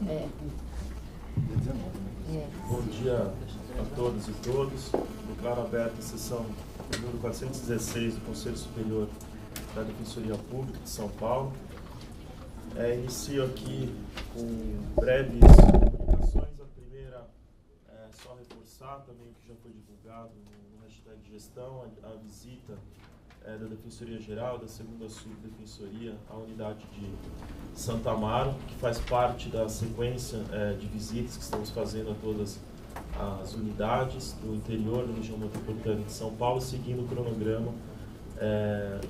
É. Bom dia a todos e todos. Declaro aberta a sessão número 416 do Conselho Superior da Defensoria Pública de São Paulo. Inicio aqui com breves comunicações. A primeira é só reforçar também o que já foi divulgado no hashtag gestão, a visita da Defensoria Geral, da segunda Subdefensoria, à unidade de Santo Amaro, que faz parte da sequência de visitas que estamos fazendo a todas as unidades do interior da região metropolitana de São Paulo, seguindo o cronograma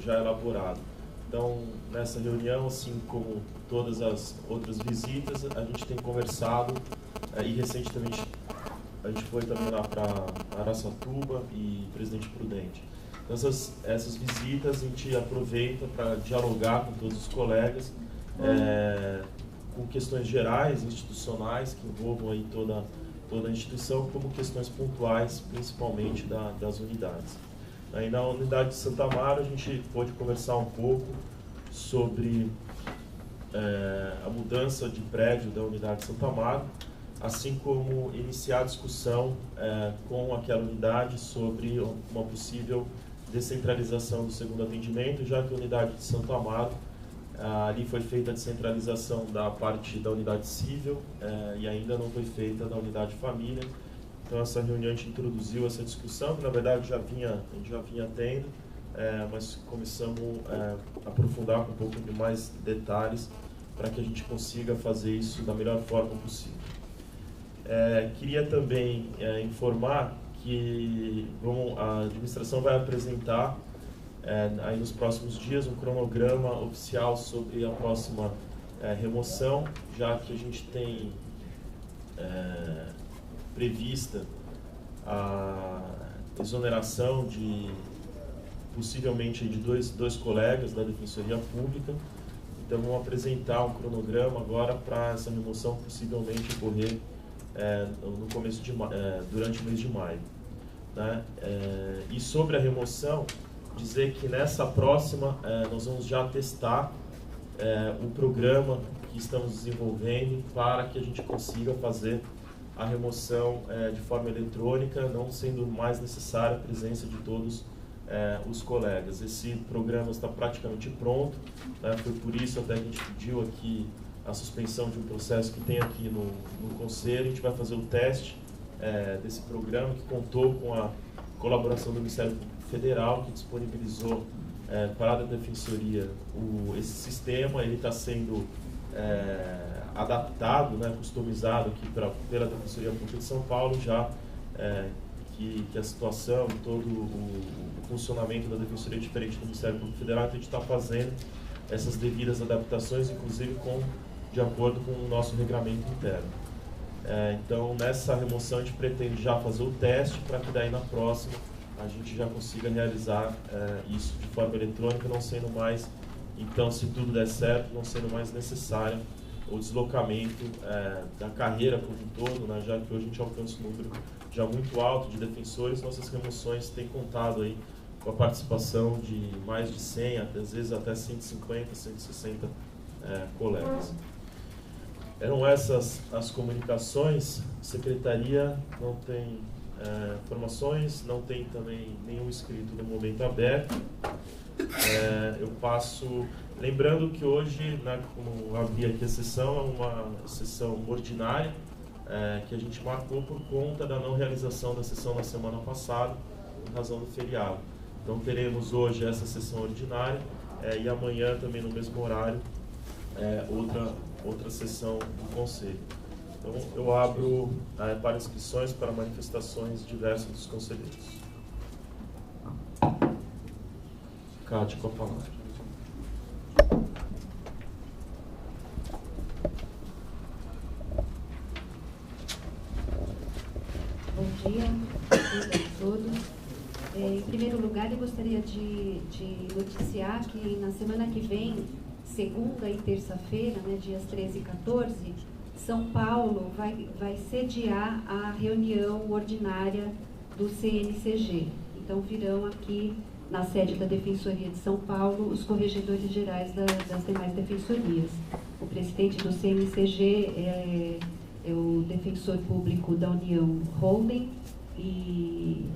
já elaborado. Então, nessa reunião, assim como todas as outras visitas, a gente tem conversado e recentemente a gente foi também lá para Araçatuba e Presidente Prudente. Então, essas visitas a gente aproveita para dialogar com todos os colegas com questões gerais, institucionais, que envolvam aí toda a instituição, como questões pontuais, principalmente das unidades. Aí na unidade de Santo Amaro a gente pôde conversar um pouco sobre a mudança de prédio da unidade de Santo Amaro, assim como iniciar a discussão com aquela unidade sobre uma possível descentralização do segundo atendimento, já que a unidade de Santo Amaro, ali foi feita a descentralização da parte da unidade civil e ainda não foi feita da unidade família. Então essa reunião a gente introduziu essa discussão, que na verdade a gente já vinha tendo, mas começamos a aprofundar com um pouco de mais detalhes para que a gente consiga fazer isso da melhor forma possível. Queria também informar que a administração vai apresentar aí nos próximos dias um cronograma oficial sobre a próxima remoção, já que a gente tem prevista a exoneração de possivelmente de dois colegas da Defensoria Pública. Então vamos apresentar um cronograma agora para essa remoção possivelmente ocorrer no começo durante o mês de maio, né? E sobre a remoção, dizer que nessa próxima nós vamos já testar o programa que estamos desenvolvendo para que a gente consiga fazer a remoção de forma eletrônica, não sendo mais necessária a presença de todos os colegas. Esse programa está praticamente pronto, né? Foi por isso até que a gente pediu aqui a suspensão de um processo que tem aqui no Conselho. A gente vai fazer o teste desse programa, que contou com a colaboração do Ministério Público Federal, que disponibilizou para a Defensoria esse sistema. Ele está sendo adaptado, né, customizado aqui pela Defensoria Pública de São Paulo, já que a situação, todo o funcionamento da Defensoria é diferente do Ministério Público Federal. Então a gente está fazendo essas devidas adaptações, inclusive de acordo com o nosso regramento interno. Então, nessa remoção, a gente pretende já fazer o teste para que daí na próxima a gente já consiga realizar isso de forma eletrônica, não sendo mais, então, se tudo der certo, não sendo mais necessário o deslocamento da carreira como um todo, né, já que hoje a gente alcança um número já muito alto de defensores. Nossas remoções têm contado aí com a participação de mais de 100, às vezes até 150, 160 colegas. Eram essas as comunicações. A Secretaria não tem informações, não tem também nenhum escrito no momento aberto. Eu passo, lembrando que hoje, né, como abri aqui a sessão, é uma sessão ordinária, que a gente marcou por conta da não realização da sessão na semana passada, em razão do feriado. Então teremos hoje essa sessão ordinária e amanhã também no mesmo horário outra sessão do Conselho. Então eu abro para inscrições para manifestações diversas dos conselheiros. Cátia, com a palavra. Bom dia a todos. Em primeiro lugar, eu gostaria de noticiar que na semana que vem, segunda e terça-feira, né, dias 13 e 14, São Paulo vai sediar a reunião ordinária do CNCG. Então virão aqui na sede da Defensoria de São Paulo os corregedores gerais das demais defensorias. o presidente do CMCG é o defensor público da União Holding e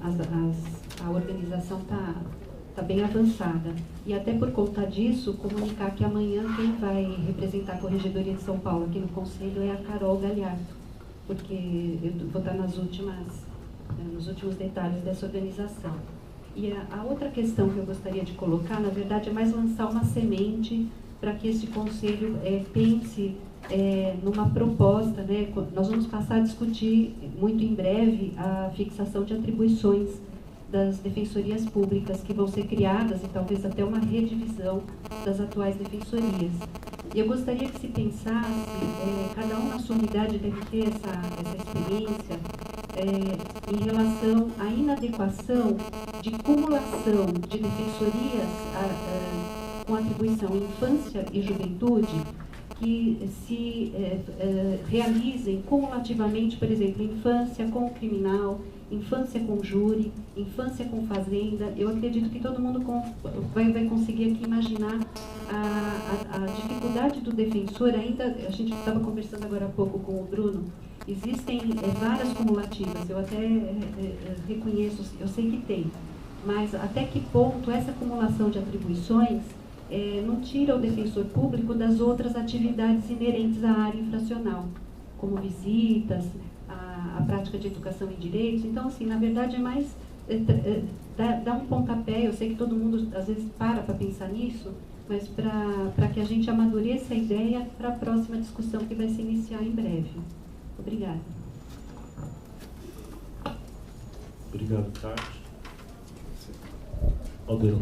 a organização está bem avançada. E até por conta disso, comunicar que amanhã quem vai representar a Corregedoria de São Paulo aqui no Conselho é a Carol Galhardo, porque eu vou estar nos últimos detalhes dessa organização. E a outra questão que eu gostaria de colocar, na verdade, é mais lançar uma semente para que esse Conselho pense numa proposta, né? Nós vamos passar a discutir muito em breve a fixação de atribuições das defensorias públicas que vão ser criadas e talvez até uma redivisão das atuais defensorias. E eu gostaria que se pensasse, cada um na sua unidade deve ter essa experiência em relação à inadequação de cumulação de defensorias com atribuição em infância e juventude que se realizem cumulativamente, por exemplo, infância com criminal, infância com júri, infância com fazenda. Eu acredito que todo mundo vai conseguir aqui imaginar a dificuldade do defensor. Ainda, a gente estava conversando agora há pouco com o Bruno, existem várias cumulativas, eu até reconheço, eu sei que tem, mas até que ponto essa acumulação de atribuições não tira o defensor público das outras atividades inerentes à área infracional, como visitas, a prática de educação em direitos. Então, assim, na verdade é mais dar um pontapé. Eu sei que todo mundo às vezes para pensar nisso, mas para que a gente amadureça a ideia para a próxima discussão que vai se iniciar em breve. Obrigada. Obrigado, Tati. Aldeiro.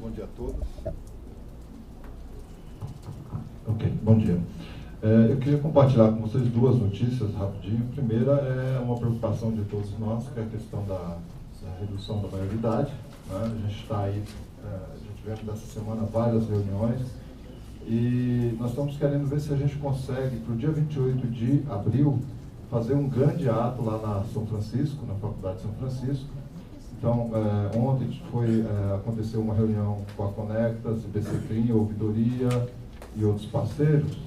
Bom dia a todos. Ok, bom dia. Eu queria compartilhar com vocês duas notícias rapidinho. A primeira é uma preocupação de todos nós, que é a questão da redução da maioridade, né? A gente está aí, a gente tivemos dessa semana várias reuniões e nós estamos querendo ver se a gente consegue, para o dia 28 de abril, fazer um grande ato lá na São Francisco, na Faculdade de São Francisco. Então, ontem aconteceu uma reunião com a Conectas, IBCCrim, Ouvidoria e outros parceiros.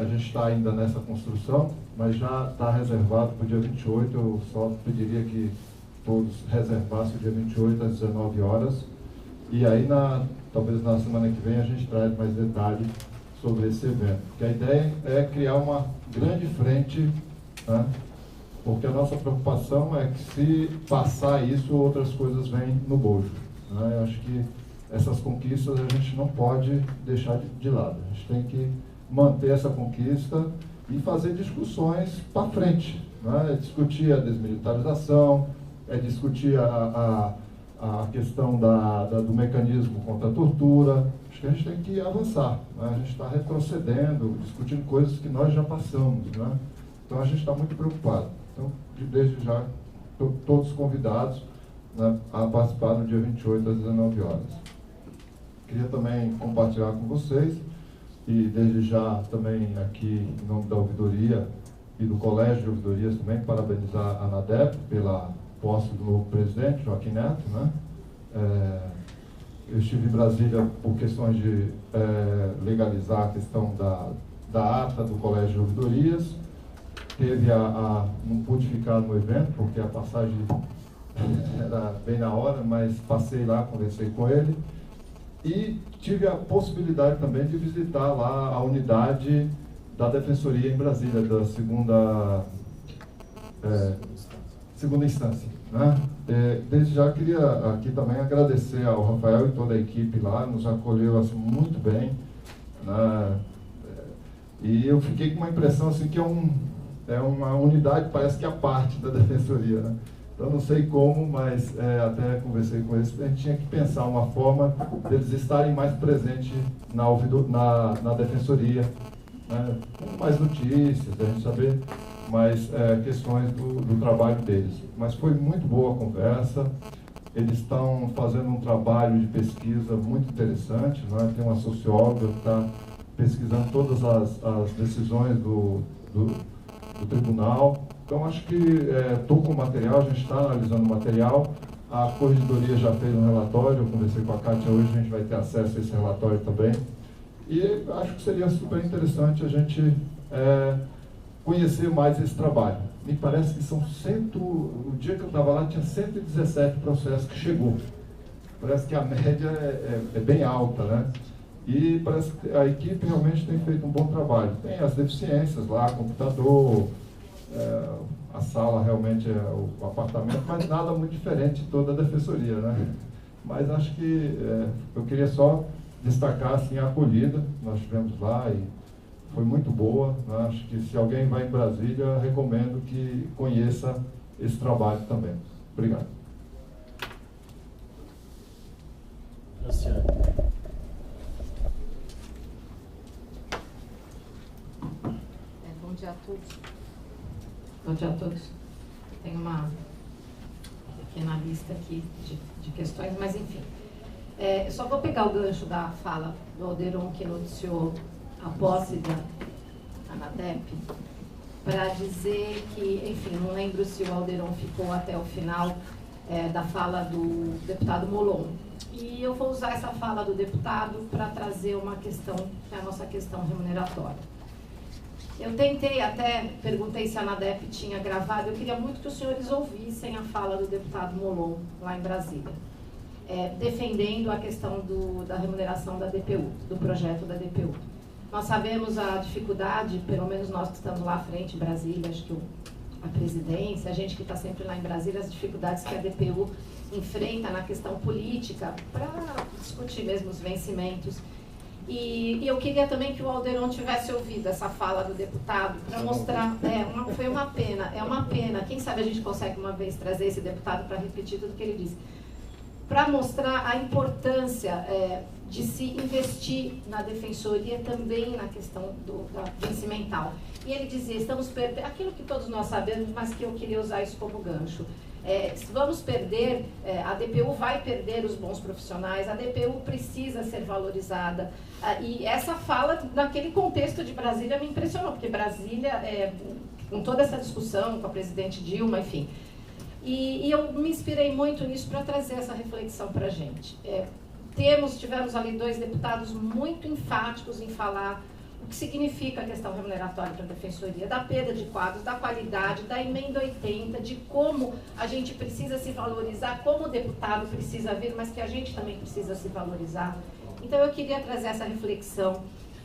A gente está ainda nessa construção, mas já está reservado para o dia 28. Eu só pediria que todos reservassem o dia 28 às 19 horas. E aí, talvez na semana que vem, a gente traz mais detalhes sobre esse evento. Porque a ideia é criar uma grande frente, né? Porque a nossa preocupação é que se passar isso, outras coisas vêm no bojo, né? Eu acho que essas conquistas a gente não pode deixar de lado. A gente tem que manter essa conquista e fazer discussões para frente, né? É discutir a desmilitarização, é discutir a questão do mecanismo contra a tortura. Acho que a gente tem que avançar, né? A gente está retrocedendo, discutindo coisas que nós já passamos, né? Então a gente está muito preocupado. Então, desde já, todos convidados, né, a participar no dia 28 às 19 horas. Queria também compartilhar com vocês, e desde já também aqui em nome da Ouvidoria e do Colégio de Ouvidorias também, parabenizar a ANADEP pela posse do novo presidente, Joaquim Neto, né? Eu estive em Brasília por questões de legalizar a questão da ata do Colégio de Ouvidorias. Não pude ficar no evento, porque a passagem era bem na hora, mas passei lá, conversei com ele. E tive a possibilidade também de visitar lá a unidade da Defensoria em Brasília, da segunda instância, né? Desde já queria aqui também agradecer ao Rafael e toda a equipe lá, nos acolheu assim, muito bem, né? E eu fiquei com uma impressão assim, que é uma unidade, parece que é a parte da Defensoria, né? Então, não sei como, mas até conversei com eles, a gente tinha que pensar uma forma deles estarem mais presentes na Defensoria, né? Com mais notícias, a gente saber mais questões do trabalho deles. Mas foi muito boa a conversa, eles estão fazendo um trabalho de pesquisa muito interessante, né? Tem uma socióloga que está pesquisando todas as decisões do tribunal. Então, acho que estou com o material, a gente está analisando o material A Corregedoria já fez um relatório, eu conversei com a Kátia hoje, a gente vai ter acesso a esse relatório também. E acho que seria super interessante a gente conhecer mais esse trabalho. Me parece que são o dia que eu estava lá tinha 117 processos que chegou. Parece que a média é bem alta, né? E parece que a equipe realmente tem feito um bom trabalho. Tem as deficiências lá, computador, a sala realmente é o apartamento, mas nada muito diferente de toda a defensoria, né? Mas acho que eu queria só destacar assim, a acolhida que nós tivemos lá e foi muito boa, né? Acho que se alguém vai em Brasília, recomendo que conheça esse trabalho também. Obrigado. Graciane. Bom dia a todos. Bom dia a todos. Tem uma pequena lista aqui de questões, mas enfim. Eu só vou pegar o gancho da fala do Alderon, que noticiou a posse da ANADEP, para dizer que, enfim, não lembro se o Alderon ficou até o final da fala do deputado Molon. E eu vou usar essa fala do deputado para trazer uma questão, que é a nossa questão remuneratória. Eu tentei até, perguntei se a ANADEP tinha gravado, eu queria muito que os senhores ouvissem a fala do deputado Molon, lá em Brasília, defendendo a questão da remuneração da DPU, do projeto da DPU. Nós sabemos a dificuldade, pelo menos nós que estamos lá à frente em Brasília, acho que a presidência, a gente que está sempre lá em Brasília, as dificuldades que a DPU enfrenta na questão política para discutir mesmo os vencimentos. E eu queria também que o Alderon tivesse ouvido essa fala do deputado para mostrar, foi uma pena, é uma pena, quem sabe a gente consegue uma vez trazer esse deputado para repetir tudo que ele disse, para mostrar a importância de se investir na defensoria também na questão da vencimental. E ele dizia, estamos perdendo, aquilo que todos nós sabemos, mas que eu queria usar isso como gancho. Vamos perder, a DPU vai perder os bons profissionais, a DPU precisa ser valorizada. E essa fala, naquele contexto de Brasília, me impressionou, porque Brasília, com toda essa discussão com a presidente Dilma, enfim. E eu me inspirei muito nisso para trazer essa reflexão para a gente. Tivemos ali 2 deputados muito enfáticos em falar o que significa a questão remuneratória para a defensoria, da perda de quadros, da qualidade, da emenda 80, de como a gente precisa se valorizar, como o deputado precisa vir, mas que a gente também precisa se valorizar. Então eu queria trazer essa reflexão.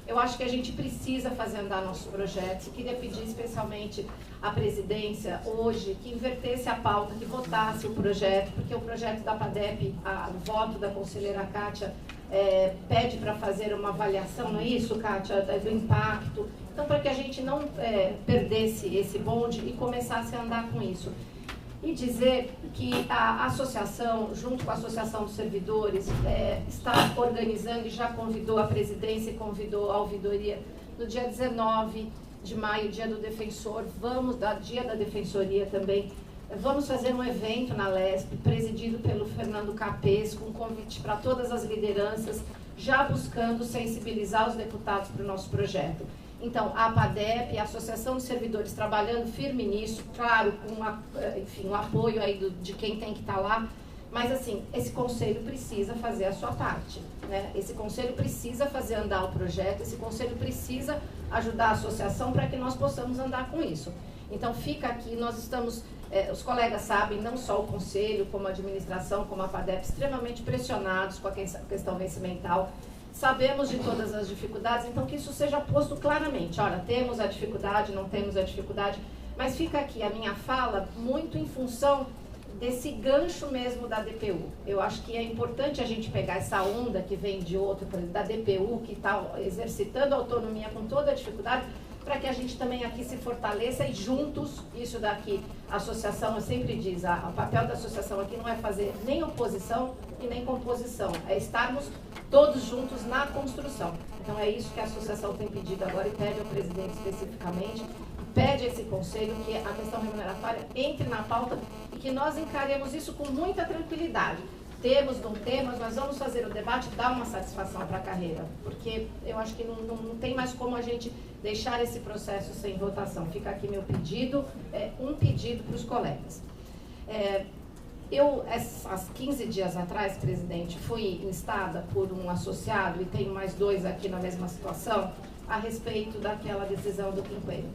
Eu acho que a gente precisa fazer andar nossos projetos. Eu queria pedir especialmente à presidência, hoje, que invertesse a pauta, que votasse o projeto, porque o projeto da PADEP, o voto da conselheira Kátia, pede para fazer uma avaliação, não é isso, Kátia, do impacto. Então, para que a gente não perdesse esse bonde e começasse a andar com isso. E dizer que a associação, junto com a Associação dos Servidores, está organizando e já convidou a presidência e convidou a ouvidoria no dia 19 de maio, dia do defensor, dia da defensoria também. Vamos fazer um evento na LESP, presidido pelo Fernando Capês, com convite para todas as lideranças, já buscando sensibilizar os deputados para o nosso projeto. Então, a APADEP, a Associação dos Servidores, trabalhando firme nisso, claro, com o apoio aí de quem tem que estar lá, mas assim, esse conselho precisa fazer a sua parte, né? Esse conselho precisa fazer andar o projeto, esse conselho precisa ajudar a associação para que nós possamos andar com isso. Então, fica aqui, nós estamos, os colegas sabem, não só o conselho, como a administração, como a APADEP, extremamente pressionados com a questão vencimental. Sabemos de todas as dificuldades, então que isso seja posto claramente. Olha, temos a dificuldade, não temos a dificuldade, mas fica aqui a minha fala muito em função desse gancho mesmo da DPU. Eu acho que é importante a gente pegar essa onda que vem de outro, da DPU, que está exercitando a autonomia com toda a dificuldade, para que a gente também aqui se fortaleça e juntos, isso daqui, a associação, eu sempre diz, o papel da associação aqui não é fazer nem oposição e nem composição, é estarmos todos juntos na construção. Então é isso que a associação tem pedido agora e pede ao presidente especificamente, pede a esse conselho que a questão remuneratória entre na pauta e que nós encaremos isso com muita tranquilidade. Temos, não temos, nós vamos fazer o debate, dar uma satisfação para a carreira, porque eu acho que não tem mais como a gente deixar esse processo sem votação. Fica aqui meu pedido, um pedido para os colegas. Eu, há 15 dias atrás, presidente, fui instada por um associado, e tenho mais 2 aqui na mesma situação, a respeito daquela decisão do quinquênio.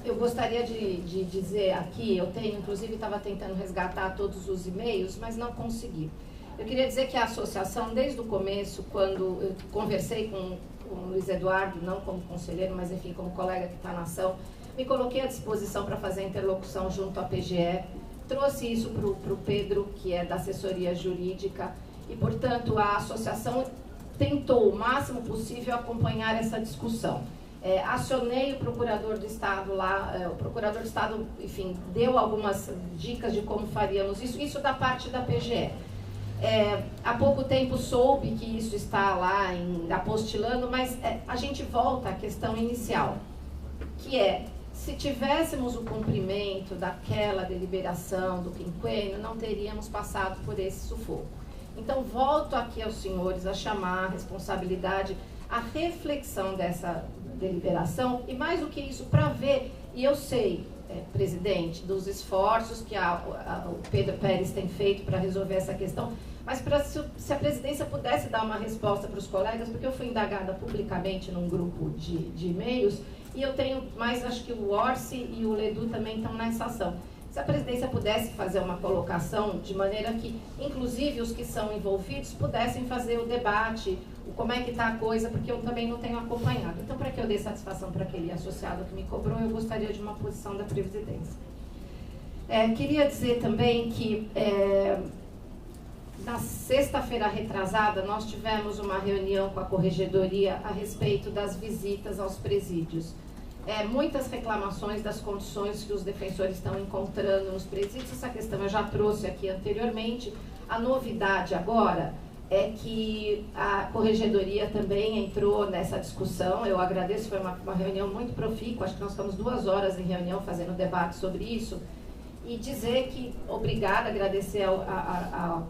Eu gostaria de dizer aqui, eu tenho, inclusive, estava tentando resgatar todos os e-mails, mas não consegui. Eu queria dizer que a associação, desde o começo, quando eu conversei com o Luiz Eduardo, não como conselheiro, mas, enfim, como colega que está na ação, me coloquei à disposição para fazer a interlocução junto à PGE, trouxe isso para o Pedro, que é da assessoria jurídica, e, portanto, a associação tentou o máximo possível acompanhar essa discussão. Acionei o procurador do Estado lá, o procurador do Estado, enfim, deu algumas dicas de como faríamos isso da parte da PGE. Há pouco tempo soube que isso está lá apostilando, mas a gente volta à questão inicial, que é, se tivéssemos o cumprimento daquela deliberação do quinquênio, não teríamos passado por esse sufoco. Então, volto aqui aos senhores a chamar a responsabilidade, a reflexão dessa deliberação, e mais do que isso, para ver, e eu sei, presidente, dos esforços que o Pedro Pérez tem feito para resolver essa questão, mas se a presidência pudesse dar uma resposta para os colegas, porque eu fui indagada publicamente num grupo de e-mails, e eu tenho mais, acho que o Orsi e o Ledu também estão nessa ação. Se a presidência pudesse fazer uma colocação de maneira que, inclusive, os que são envolvidos pudessem fazer o debate, como é que está a coisa, porque eu também não tenho acompanhado. Então, para que eu dê satisfação para aquele associado que me cobrou, eu gostaria de uma posição da presidência. Queria dizer também que, na sexta-feira retrasada, nós tivemos uma reunião com a Corregedoria a respeito das visitas aos presídios. Muitas reclamações das condições que os defensores estão encontrando nos presídios. Essa questão eu já trouxe aqui anteriormente. A novidade agora é que a Corregedoria também entrou nessa discussão. Eu agradeço, foi uma reunião muito profícua, acho que nós ficamos 2 horas em reunião fazendo debate sobre isso, e dizer que, obrigada, agradecer a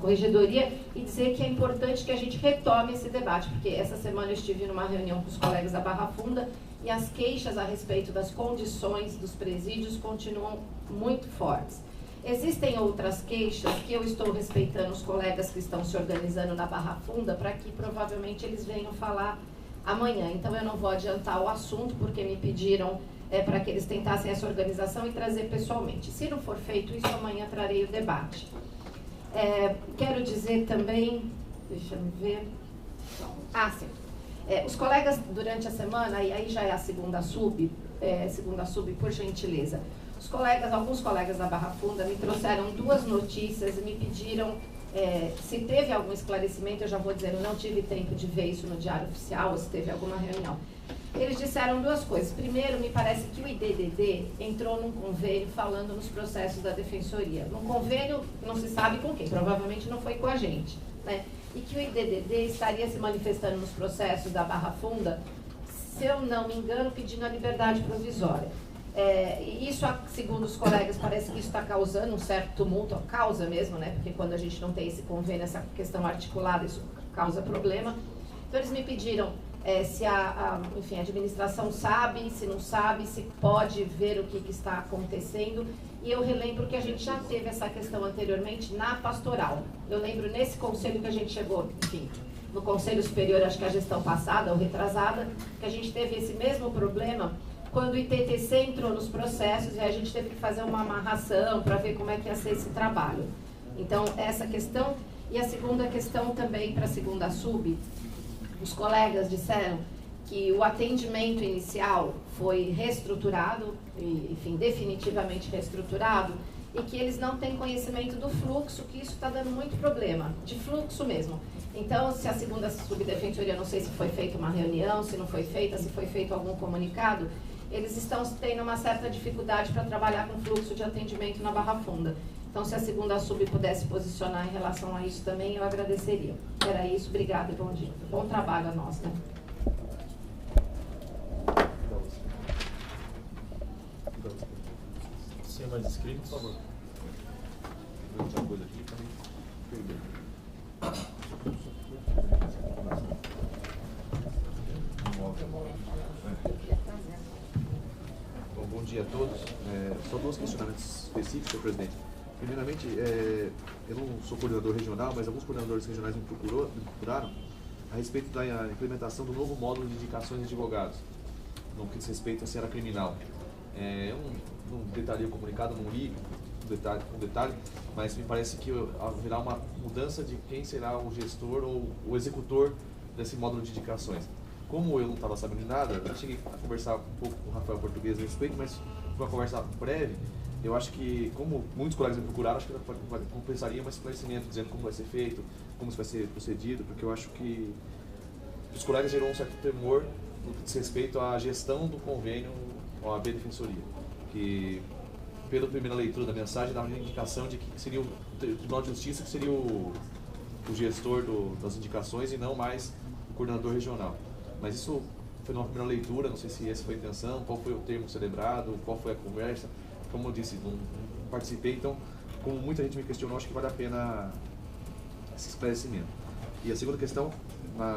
Corregedoria, e dizer que é importante que a gente retome esse debate, porque essa semana eu estive numa reunião com os colegas da Barra Funda, e as queixas a respeito das condições dos presídios continuam muito fortes. Existem outras queixas que eu estou respeitando os colegas que estão se organizando na Barra Funda, para que provavelmente eles venham falar amanhã. Então eu não vou adiantar o assunto, porque me pediram para que eles tentassem essa organização e trazer pessoalmente. Se não for feito isso, amanhã trarei o debate. Quero dizer também, deixa eu ver, sim. Os colegas, durante a semana, e aí já é a segunda sub, por gentileza, alguns colegas da Barra Funda me trouxeram 2 notícias e me pediram se teve algum esclarecimento. Eu já vou dizer, eu não tive tempo de ver isso no Diário Oficial, ou se teve alguma reunião. Eles disseram 2 coisas. Primeiro, me parece que o IDDD entrou num convênio falando nos processos da Defensoria. Num convênio, não se sabe com quem, provavelmente não foi com a gente, né? E que o IDDD estaria se manifestando nos processos da Barra Funda, se eu não me engano, pedindo a liberdade provisória. Isso, segundo os colegas, parece que isso está causando um certo tumulto, causa mesmo, né? Porque quando a gente não tem esse convênio, essa questão articulada, isso causa problema. Então, eles me pediram se enfim, a administração sabe, se não sabe, se pode ver o que está acontecendo. E eu relembro que a gente já teve essa questão anteriormente na pastoral. Eu lembro nesse conselho que a gente chegou, enfim, no Conselho Superior, acho que a gestão passada ou retrasada, que a gente teve esse mesmo problema quando o ITTC entrou nos processos e a gente teve que fazer uma amarração para ver como é que ia ser esse trabalho. Então, essa questão. E a segunda questão também, para a segunda sub, os colegas disseram que o atendimento inicial foi reestruturado, enfim, definitivamente reestruturado, e que eles não têm conhecimento do fluxo, que isso está dando muito problema, de fluxo mesmo. Então, se a segunda subdefensoria, não sei se foi feita uma reunião, se não foi feita, se foi feito algum comunicado, eles estão tendo uma certa dificuldade para trabalhar com fluxo de atendimento na Barra Funda. Então, se a segunda sub pudesse posicionar em relação a isso também, eu agradeceria. Era isso, obrigada e bom dia. Bom trabalho a nós, né? Sim, mais inscrito, por favor. Outra coisa aqui Bom dia a todos. Só dois questionamentos específicos, senhor presidente. Primeiramente, eu não sou coordenador regional, mas alguns coordenadores regionais me procuraram a respeito da implementação do novo módulo de indicações de advogados, no que diz respeito à seara criminal. Eu não detalhei o comunicado, não li com detalhe, mas me parece que haverá uma mudança de quem será o gestor ou o executor desse módulo de indicações. Como eu não estava sabendo de nada, eu cheguei a conversar um pouco com o Rafael Português a respeito, mas foi uma conversa breve. Eu acho que, como muitos colegas me procuraram, acho que compensaria um esclarecimento, dizendo como vai ser feito, como isso vai ser procedido, porque eu acho que os colegas gerou um certo temor no que diz respeito à gestão do convênio OAB Defensoria, que, pela primeira leitura da mensagem, dava uma indicação de que seria o Tribunal de Justiça que seria o gestor das indicações e não mais o coordenador regional. Mas isso foi numa primeira leitura, não sei se essa foi a intenção, qual foi o termo celebrado, qual foi a conversa. Como eu disse, não participei, então, como muita gente me questionou, acho que vale a pena esse esclarecimento. E a segunda questão,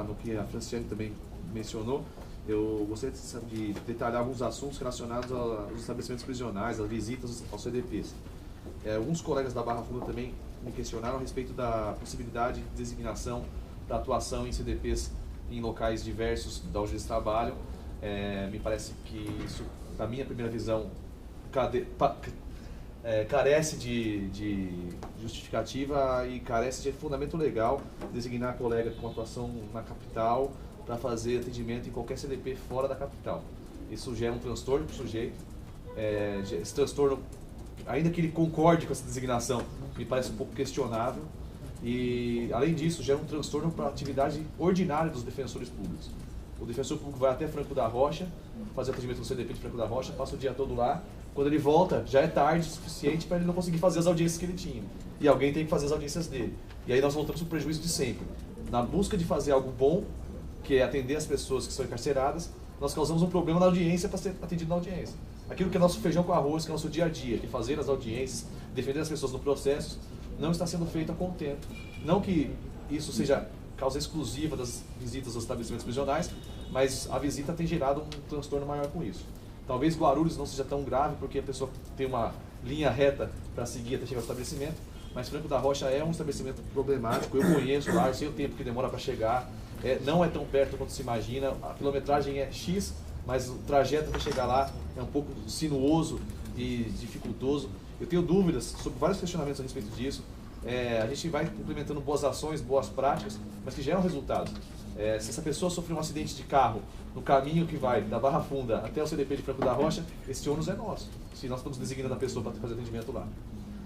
no que a Franciane também mencionou, eu gostaria de detalhar alguns assuntos relacionados aos estabelecimentos prisionais, às visitas aos CDPs. Alguns colegas da Barra Funda também me questionaram a respeito da possibilidade de designação da atuação em CDPs em locais diversos de onde eles trabalham. Me parece que isso, na minha primeira visão, carece de justificativa e carece de fundamento legal designar colega com atuação na capital para fazer atendimento em qualquer CDP fora da capital. Isso gera um transtorno para o sujeito. Esse transtorno, ainda que ele concorde com essa designação, me parece um pouco questionável. E, além disso, gera um transtorno para a atividade ordinária dos defensores públicos. O defensor público vai até Franco da Rocha, fazer atendimento no CDP de Franco da Rocha, passa o dia todo lá. Quando ele volta, já é tarde o suficiente para ele não conseguir fazer as audiências que ele tinha. E alguém tem que fazer as audiências dele. E aí nós voltamos para o prejuízo de sempre. Na busca de fazer algo bom, que é atender as pessoas que são encarceradas, nós causamos um problema na audiência para ser atendido na audiência. Aquilo que é nosso feijão com arroz, que é nosso dia a dia, que é fazer as audiências, defender as pessoas no processo, não está sendo feito a contento. Não que isso seja causa exclusiva das visitas aos estabelecimentos prisionais, mas a visita tem gerado um transtorno maior com isso. Talvez Guarulhos não seja tão grave, porque a pessoa tem uma linha reta para seguir até chegar ao estabelecimento, mas Franco da Rocha é um estabelecimento problemático, eu conheço lá, eu sei o tempo que demora para chegar, não é tão perto quanto se imagina, a quilometragem é X, mas o trajeto para chegar lá é um pouco sinuoso e dificultoso. Eu tenho dúvidas sobre vários questionamentos a respeito disso. A gente vai implementando boas ações, boas práticas, mas que geram resultados. Se essa pessoa sofrer um acidente de carro no caminho que vai da Barra Funda até o CDP de Franco da Rocha, esse ônus é nosso, se nós estamos designando a pessoa para fazer atendimento lá.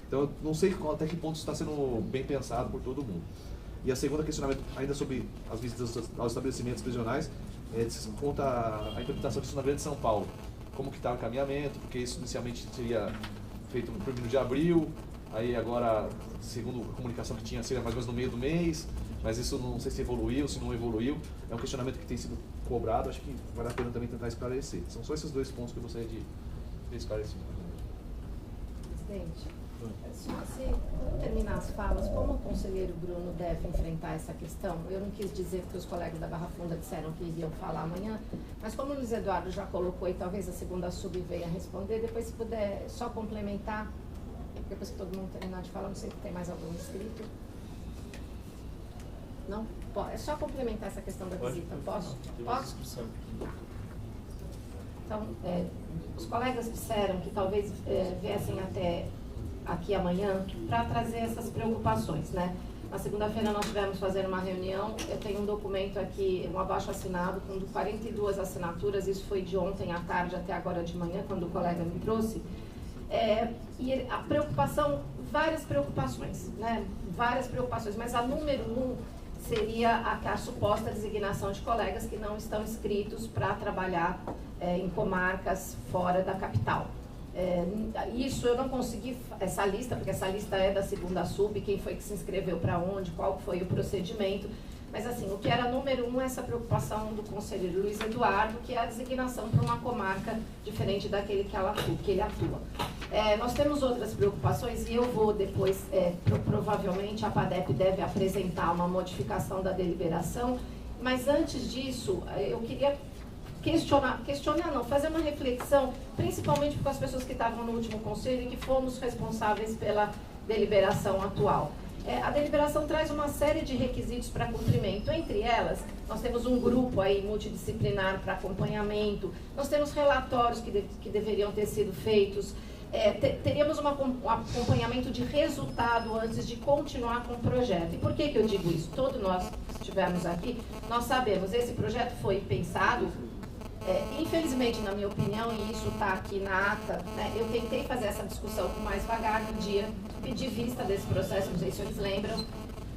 Então, eu não sei até que ponto isso está sendo bem pensado por todo mundo. E a segunda questionamento, ainda sobre as visitas aos estabelecimentos prisionais, conta a implementação disso na Grande São Paulo. Como que está o encaminhamento, porque isso inicialmente seria feito no 1º de abril, aí agora, segundo a comunicação que tinha, seria mais ou menos no meio do mês, mas isso não sei se evoluiu, se não evoluiu. É um questionamento que tem sido cobrado, acho que vale a pena também tentar esclarecer. São só esses dois pontos que eu gostaria de esclarecer. Presidente, quando terminar as falas, como o conselheiro Bruno deve enfrentar essa questão? Eu não quis dizer que os colegas da Barra Funda disseram que iriam falar amanhã, mas como o Luiz Eduardo já colocou e talvez a segunda sub venha responder, depois se puder só complementar, depois que todo mundo terminar de falar, não sei se tem mais algum inscrito. Não? É só complementar essa questão da visita. Posso? Posso? Então, os colegas disseram que talvez viessem até aqui amanhã para trazer essas preocupações, né? Na segunda-feira nós tivemos fazer uma reunião, eu tenho um documento aqui, um abaixo-assinado com 42 assinaturas, isso foi de ontem à tarde até agora de manhã, quando o colega me trouxe. E a preocupação, várias preocupações, né? Várias preocupações, mas a número 1 seria a suposta designação de colegas que não estão inscritos para trabalhar em comarcas fora da capital. Isso eu não consegui, essa lista, porque essa lista é da segunda sub, quem foi que se inscreveu para onde, qual foi o procedimento. Mas assim, o que era número 1 é essa preocupação do conselheiro Luiz Eduardo, que é a designação para uma comarca diferente daquele que ele atua. Nós temos outras preocupações e eu vou depois, provavelmente a PADEP deve apresentar uma modificação da deliberação, mas antes disso, eu queria questionar não, fazer uma reflexão, principalmente com as pessoas que estavam no último conselho e que fomos responsáveis pela deliberação atual. A deliberação traz uma série de requisitos para cumprimento. Entre elas, nós temos um grupo aí multidisciplinar para acompanhamento, nós temos relatórios que deveriam ter sido feitos, teríamos um acompanhamento de resultado antes de continuar com o projeto. E por que eu digo isso? Todos nós que estivemos aqui, nós sabemos, esse projeto foi pensado, infelizmente, na minha opinião, e isso está aqui na ata, né, eu tentei fazer essa discussão com mais vagar no dia, pedi vista desse processo, não sei se vocês lembram,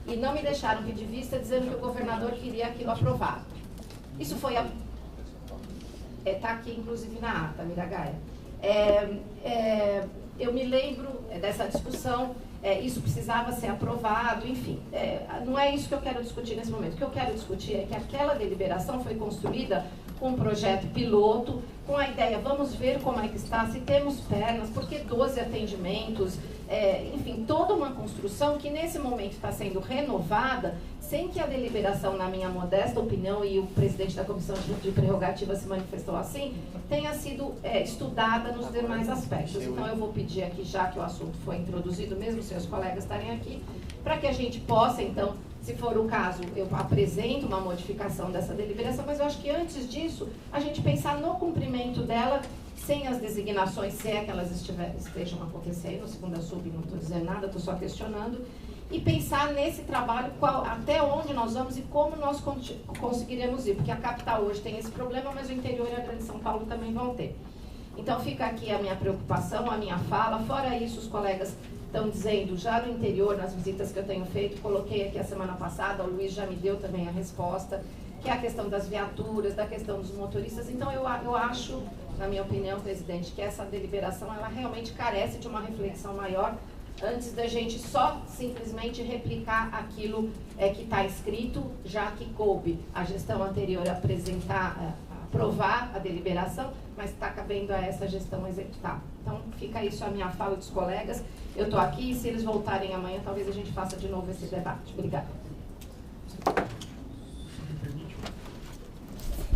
e não me deixaram pedir vista dizendo que o governador queria aquilo aprovado. Isso foi, está aqui inclusive na ata, Miragaia. Eu me lembro dessa discussão, isso precisava ser aprovado, enfim. Não é isso que eu quero discutir nesse momento. O que eu quero discutir é que aquela deliberação foi construída com um projeto piloto, com a ideia, vamos ver como é que está, se temos pernas, porque 12 atendimentos, enfim, toda uma construção que nesse momento está sendo renovada, sem que a deliberação, na minha modesta opinião, e o presidente da Comissão de Prerrogativa se manifestou assim, tenha sido estudada nos demais aspectos. Então eu vou pedir aqui, já que o assunto foi introduzido, mesmo seus colegas estarem aqui, para que a gente possa, então, se for o caso, eu apresento uma modificação dessa deliberação, mas eu acho que antes disso, a gente pensar no cumprimento dela, sem as designações, se é que elas estejam acontecendo, segunda sub, não estou dizendo nada, estou só questionando, e pensar nesse trabalho, até onde nós vamos e como nós conseguiremos ir, porque a capital hoje tem esse problema, mas o interior e a Grande São Paulo também vão ter. Então fica aqui a minha preocupação, a minha fala. Fora isso, os colegas estão dizendo, já no interior, nas visitas que eu tenho feito, coloquei aqui a semana passada, o Luiz já me deu também a resposta, que é a questão das viaturas, da questão dos motoristas. Então eu acho, na minha opinião, presidente, que essa deliberação, ela realmente carece de uma reflexão maior, antes da gente só simplesmente replicar aquilo que está escrito, já que coube a gestão anterior aprovar a deliberação, mas está cabendo a essa gestão executar. Então, fica isso a minha fala dos colegas. Eu estou aqui e se eles voltarem amanhã, talvez a gente faça de novo esse debate. Obrigada. Me permite um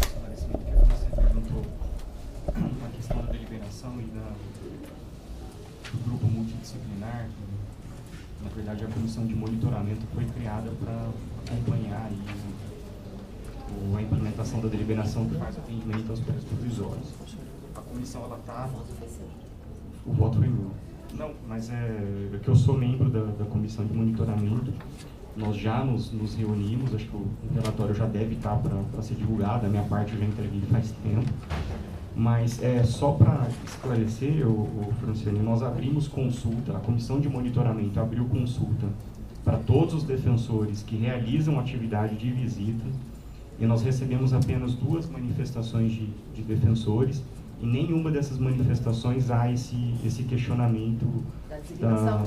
esclarecimento que você perguntou a questão da deliberação e do grupo multidisciplinar. Na verdade, a comissão de monitoramento foi criada para acompanhar a implementação da deliberação que faz atendimento aos prédios provisórios. A comissão, ela está... O voto foi nulo. Não, mas é que eu sou membro da comissão de monitoramento. Nós já nos reunimos, acho que o relatório já deve estar para ser divulgado, a minha parte eu já entreguei faz tempo. Mas só para esclarecer, Franciane, nós abrimos consulta, a comissão de monitoramento abriu consulta para todos os defensores que realizam atividade de visita, e nós recebemos apenas 2 manifestações de defensores, e nenhuma dessas manifestações há esse questionamento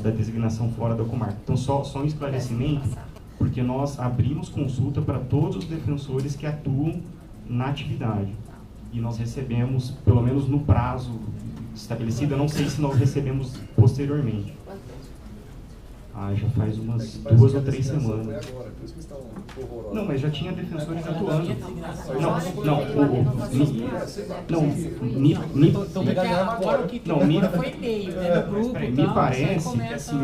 da designação fora da comarca. Então, só um esclarecimento, porque nós abrimos consulta para todos os defensores que atuam na atividade. E nós recebemos, pelo menos no prazo estabelecido, eu não sei se nós recebemos posteriormente. Já faz umas 2 ou 3 semanas. Não, mas já tinha defensores atuando. Me parece que assim,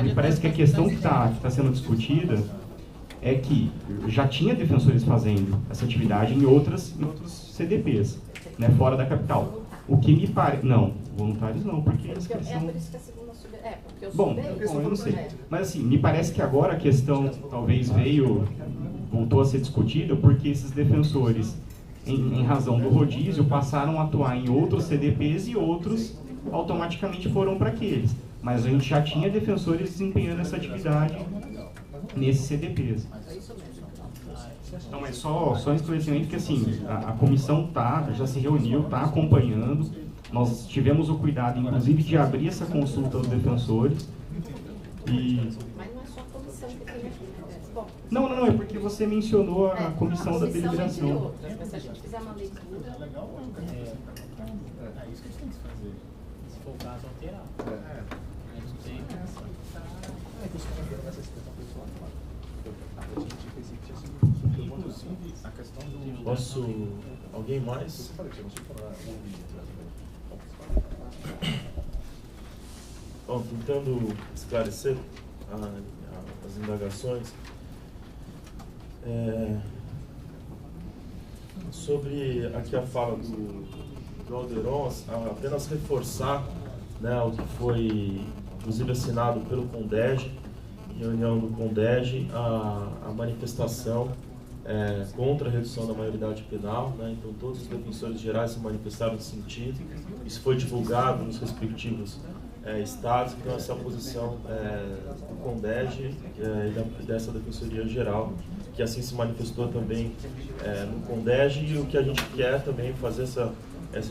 me parece que a questão que está sendo discutida é que já tinha defensores fazendo essa atividade em outros CDPs, né, fora da capital. O que me parece... Não, voluntários não, porque a inscrição... Bom, eu não sei. Mas assim, me parece que agora a questão talvez voltou a ser discutida porque esses defensores, em razão do rodízio, passaram a atuar em outros CDPs e outros automaticamente foram para aqueles. Mas a gente já tinha defensores desempenhando essa atividade nesses CDPs. Então é só um esclarecimento que assim, a comissão já se reuniu, está acompanhando. Nós tivemos o cuidado, inclusive, de abrir essa consulta aos defensores. Mas não é só a comissão que tem bom. Não, é porque você mencionou a comissão da deliberação. Mas se a gente fizer uma leitura... É isso que a gente tem que fazer. Se for o caso, alterar. A gente tem essa... A questão do... Posso... Alguém mais? Bom, tentando esclarecer as indagações, sobre aqui a fala do Alderon, apenas reforçar, né, o que foi inclusive assinado pelo CONDEG, em reunião do CONDEG, a manifestação contra a redução da maioridade penal, né? Então todos os defensores gerais se manifestaram nesse sentido, isso foi divulgado nos respectivos estados, então essa é a posição do CONDEG e dessa Defensoria Geral, que assim se manifestou também no CONDEG, e o que a gente quer também fazer essa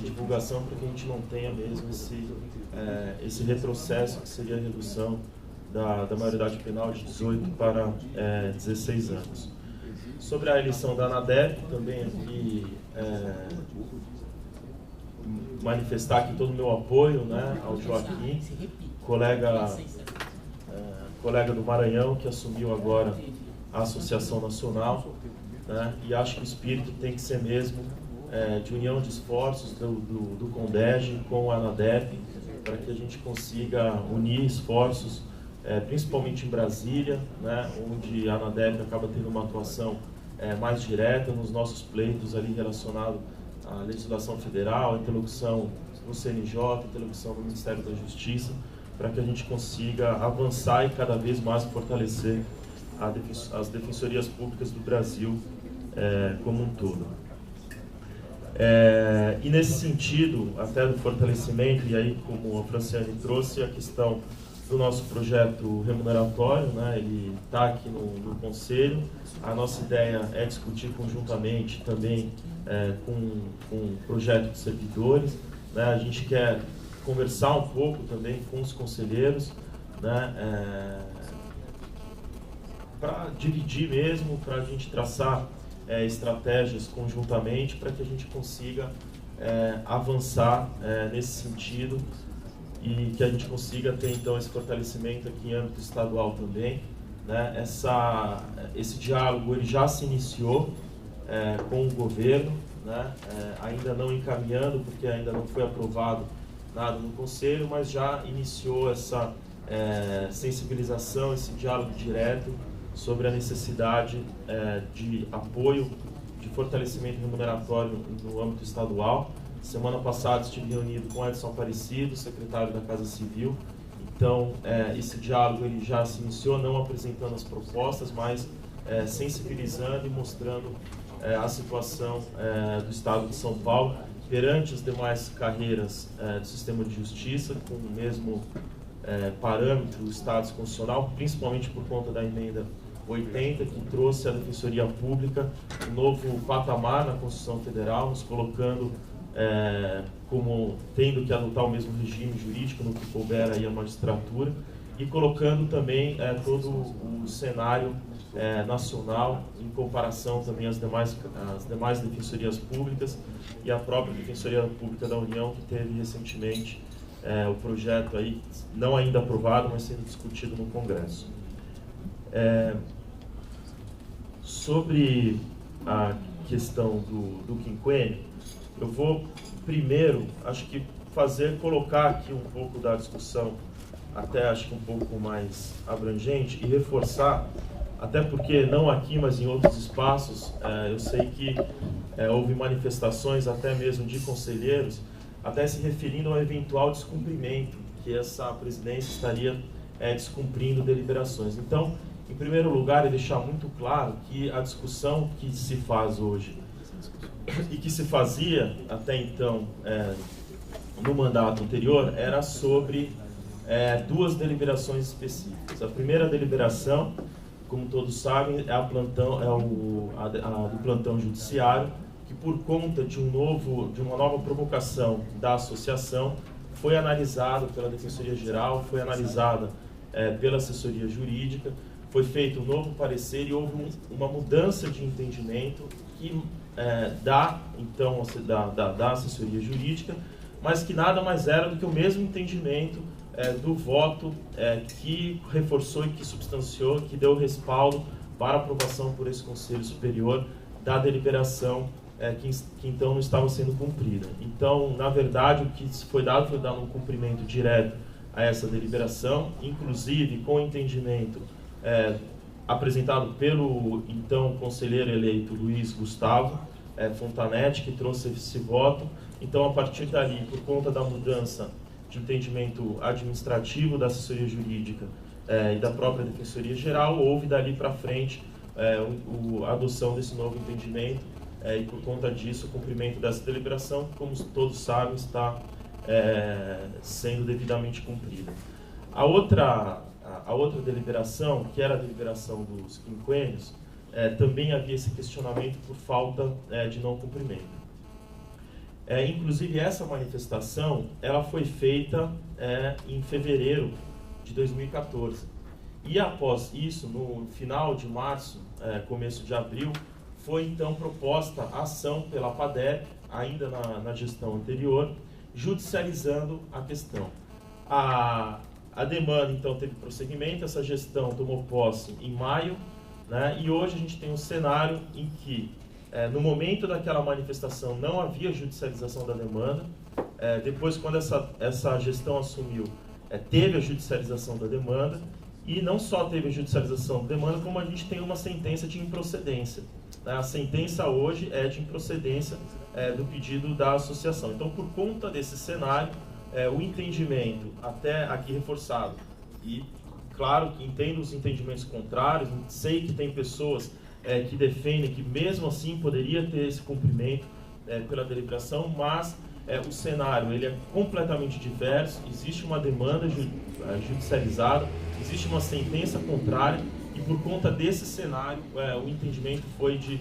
divulgação para que a gente não tenha mesmo esse retrocesso, que seria a redução da maioridade penal de 18 para 16 anos. Sobre a eleição da ANADEP, também aqui manifestar aqui todo o meu apoio, né, ao Joaquim, colega do Maranhão, que assumiu agora a Associação Nacional, né, e acho que o espírito tem que ser mesmo de união de esforços do CONDEG com a ANADEP, para que a gente consiga unir esforços, principalmente em Brasília, né, onde a ANADEP acaba tendo uma atuação mais direta nos nossos pleitos ali relacionado à legislação federal, interlocução no CNJ, interlocução no Ministério da Justiça, para que a gente consiga avançar e cada vez mais fortalecer as defensorias públicas do Brasil como um todo. E nesse sentido, até do fortalecimento, e aí como a Franciane trouxe, a questão do nosso projeto remuneratório, né, ele está aqui no Conselho. A nossa ideia é discutir conjuntamente também com o projeto de servidores, né, a gente quer conversar um pouco também com os conselheiros, né, para dividir mesmo, para a gente traçar estratégias conjuntamente para que a gente consiga avançar nesse sentido e que a gente consiga ter então esse fortalecimento aqui em âmbito estadual também, né? Esse diálogo ele já se iniciou com o governo, né? Ainda não encaminhando porque ainda não foi aprovado nada no Conselho, mas já iniciou essa sensibilização, esse diálogo direto sobre a necessidade de apoio, de fortalecimento remuneratório no âmbito estadual. Semana passada estive reunido com Edson Aparecido, secretário da Casa Civil. Então, esse diálogo ele já se iniciou, não apresentando as propostas, mas sensibilizando e mostrando a situação do Estado de São Paulo perante as demais carreiras do sistema de justiça, com o mesmo parâmetro do Estado constitucional, principalmente por conta da emenda 80, que trouxe à Defensoria Pública um novo patamar na Constituição Federal, nos colocando como tendo que adotar o mesmo regime jurídico no que couber aí a magistratura, e colocando também todo o cenário nacional em comparação também às demais defensorias públicas e a própria Defensoria Pública da União, que teve recentemente o projeto aí, não ainda aprovado, mas sendo discutido no Congresso. Sobre a questão do quinquênio, eu vou primeiro, acho que colocar aqui um pouco da discussão, até acho que um pouco mais abrangente, e reforçar, até porque não aqui, mas em outros espaços, eu sei que houve manifestações até mesmo de conselheiros, até se referindo ao eventual descumprimento que essa presidência estaria descumprindo deliberações. Então, em primeiro lugar, é deixar muito claro que a discussão que se faz hoje e que se fazia até então no mandato anterior era sobre duas deliberações específicas. A primeira deliberação, como todos sabem, é a do plantão judiciário, que por conta de uma nova provocação da associação foi analisada pela Defensoria Geral, foi analisada pela assessoria jurídica, foi feito um novo parecer e houve uma mudança de entendimento que da assessoria jurídica, mas que nada mais era do que o mesmo entendimento do voto que reforçou e que substanciou, que deu respaldo para aprovação por esse Conselho Superior da deliberação que então não estava sendo cumprida. Então, na verdade, o que foi dado um cumprimento direto a essa deliberação, inclusive com o entendimento apresentado pelo então conselheiro eleito Luiz Gustavo Fontanetti, que trouxe esse voto. Então, a partir dali, por conta da mudança de entendimento administrativo da assessoria jurídica e da própria Defensoria Geral, houve dali para frente a adoção desse novo entendimento e, por conta disso, o cumprimento dessa deliberação, que, como todos sabem, está sendo devidamente cumprida. A outra deliberação, que era a deliberação dos quinquênios, também havia esse questionamento por falta de não cumprimento. Inclusive, essa manifestação ela foi feita em fevereiro de 2014. E após isso, no final de março, começo de abril, foi então proposta a ação pela PADEP, ainda na gestão anterior, judicializando a questão. A demanda então teve prosseguimento, essa gestão tomou posse em maio, né, e hoje a gente tem um cenário em que, no momento daquela manifestação, não havia judicialização da demanda. Depois, quando essa gestão assumiu, teve a judicialização da demanda, e não só teve a judicialização da demanda, como a gente tem uma sentença de improcedência. A sentença hoje é de improcedência do pedido da associação. Então, por conta desse cenário, o entendimento, até aqui reforçado, e claro que entendo os entendimentos contrários, sei que tem pessoas que defendem que mesmo assim poderia ter esse cumprimento pela deliberação, mas o cenário ele é completamente diverso, existe uma demanda judicializada, existe uma sentença contrária, e por conta desse cenário o entendimento foi de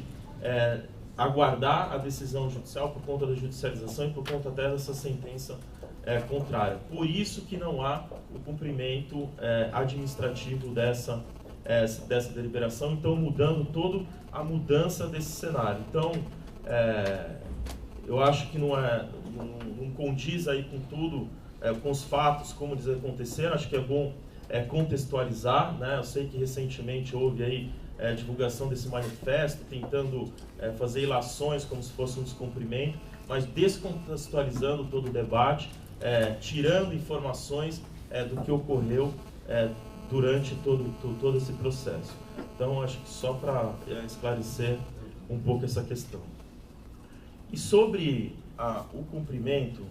aguardar a decisão judicial por conta da judicialização e por conta até dessa sentença contrária. Por isso que não há o cumprimento administrativo dessa deliberação, então mudando toda a mudança desse cenário. Então, eu acho que não condiz aí com tudo, com os fatos, como eles aconteceram. Acho que é bom contextualizar, né? Eu sei que recentemente houve aí divulgação desse manifesto, tentando fazer ilações como se fosse um descumprimento, mas descontextualizando todo o debate, tirando informações do que ocorreu durante todo esse processo. Então, acho que só para esclarecer um pouco essa questão. E sobre o cumprimento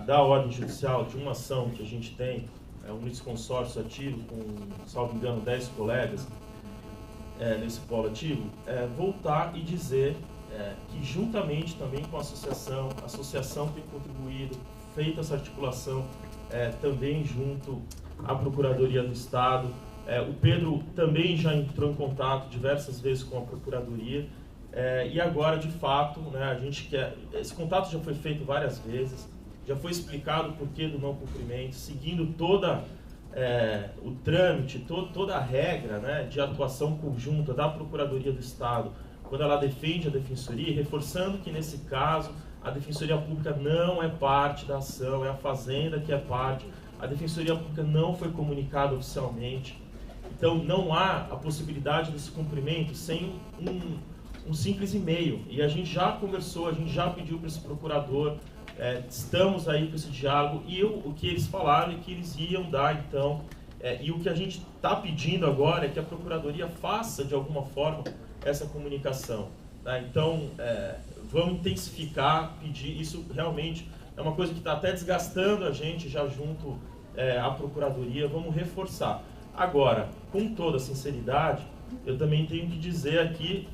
da ordem judicial de uma ação que a gente tem, um litisconsórcio ativo com, salvo engano, 10 colegas nesse polo ativo, voltar e dizer que juntamente também com a associação tem contribuído, feito essa articulação também junto à Procuradoria do Estado. O Pedro também já entrou em contato diversas vezes com a Procuradoria, e agora, de fato, né, a gente quer... Esse contato já foi feito várias vezes, já foi explicado o porquê do não cumprimento, seguindo toda o trâmite, toda a regra, né, de atuação conjunta da Procuradoria do Estado, quando ela defende a Defensoria, reforçando que, nesse caso, a Defensoria Pública não é parte da ação, é a Fazenda que é parte, a Defensoria Pública não foi comunicada oficialmente. Então, não há a possibilidade desse cumprimento sem um simples e-mail. E a gente já conversou, a gente já pediu para esse procurador, estamos aí com esse diálogo, e o que eles falaram é que eles iam dar, então, e o que a gente está pedindo agora é que a Procuradoria faça, de alguma forma, essa comunicação. Tá? Então, vamos intensificar, pedir, isso realmente é uma coisa que está até desgastando a gente já junto à Procuradoria, vamos reforçar. Agora, com toda sinceridade, eu também tenho que dizer aqui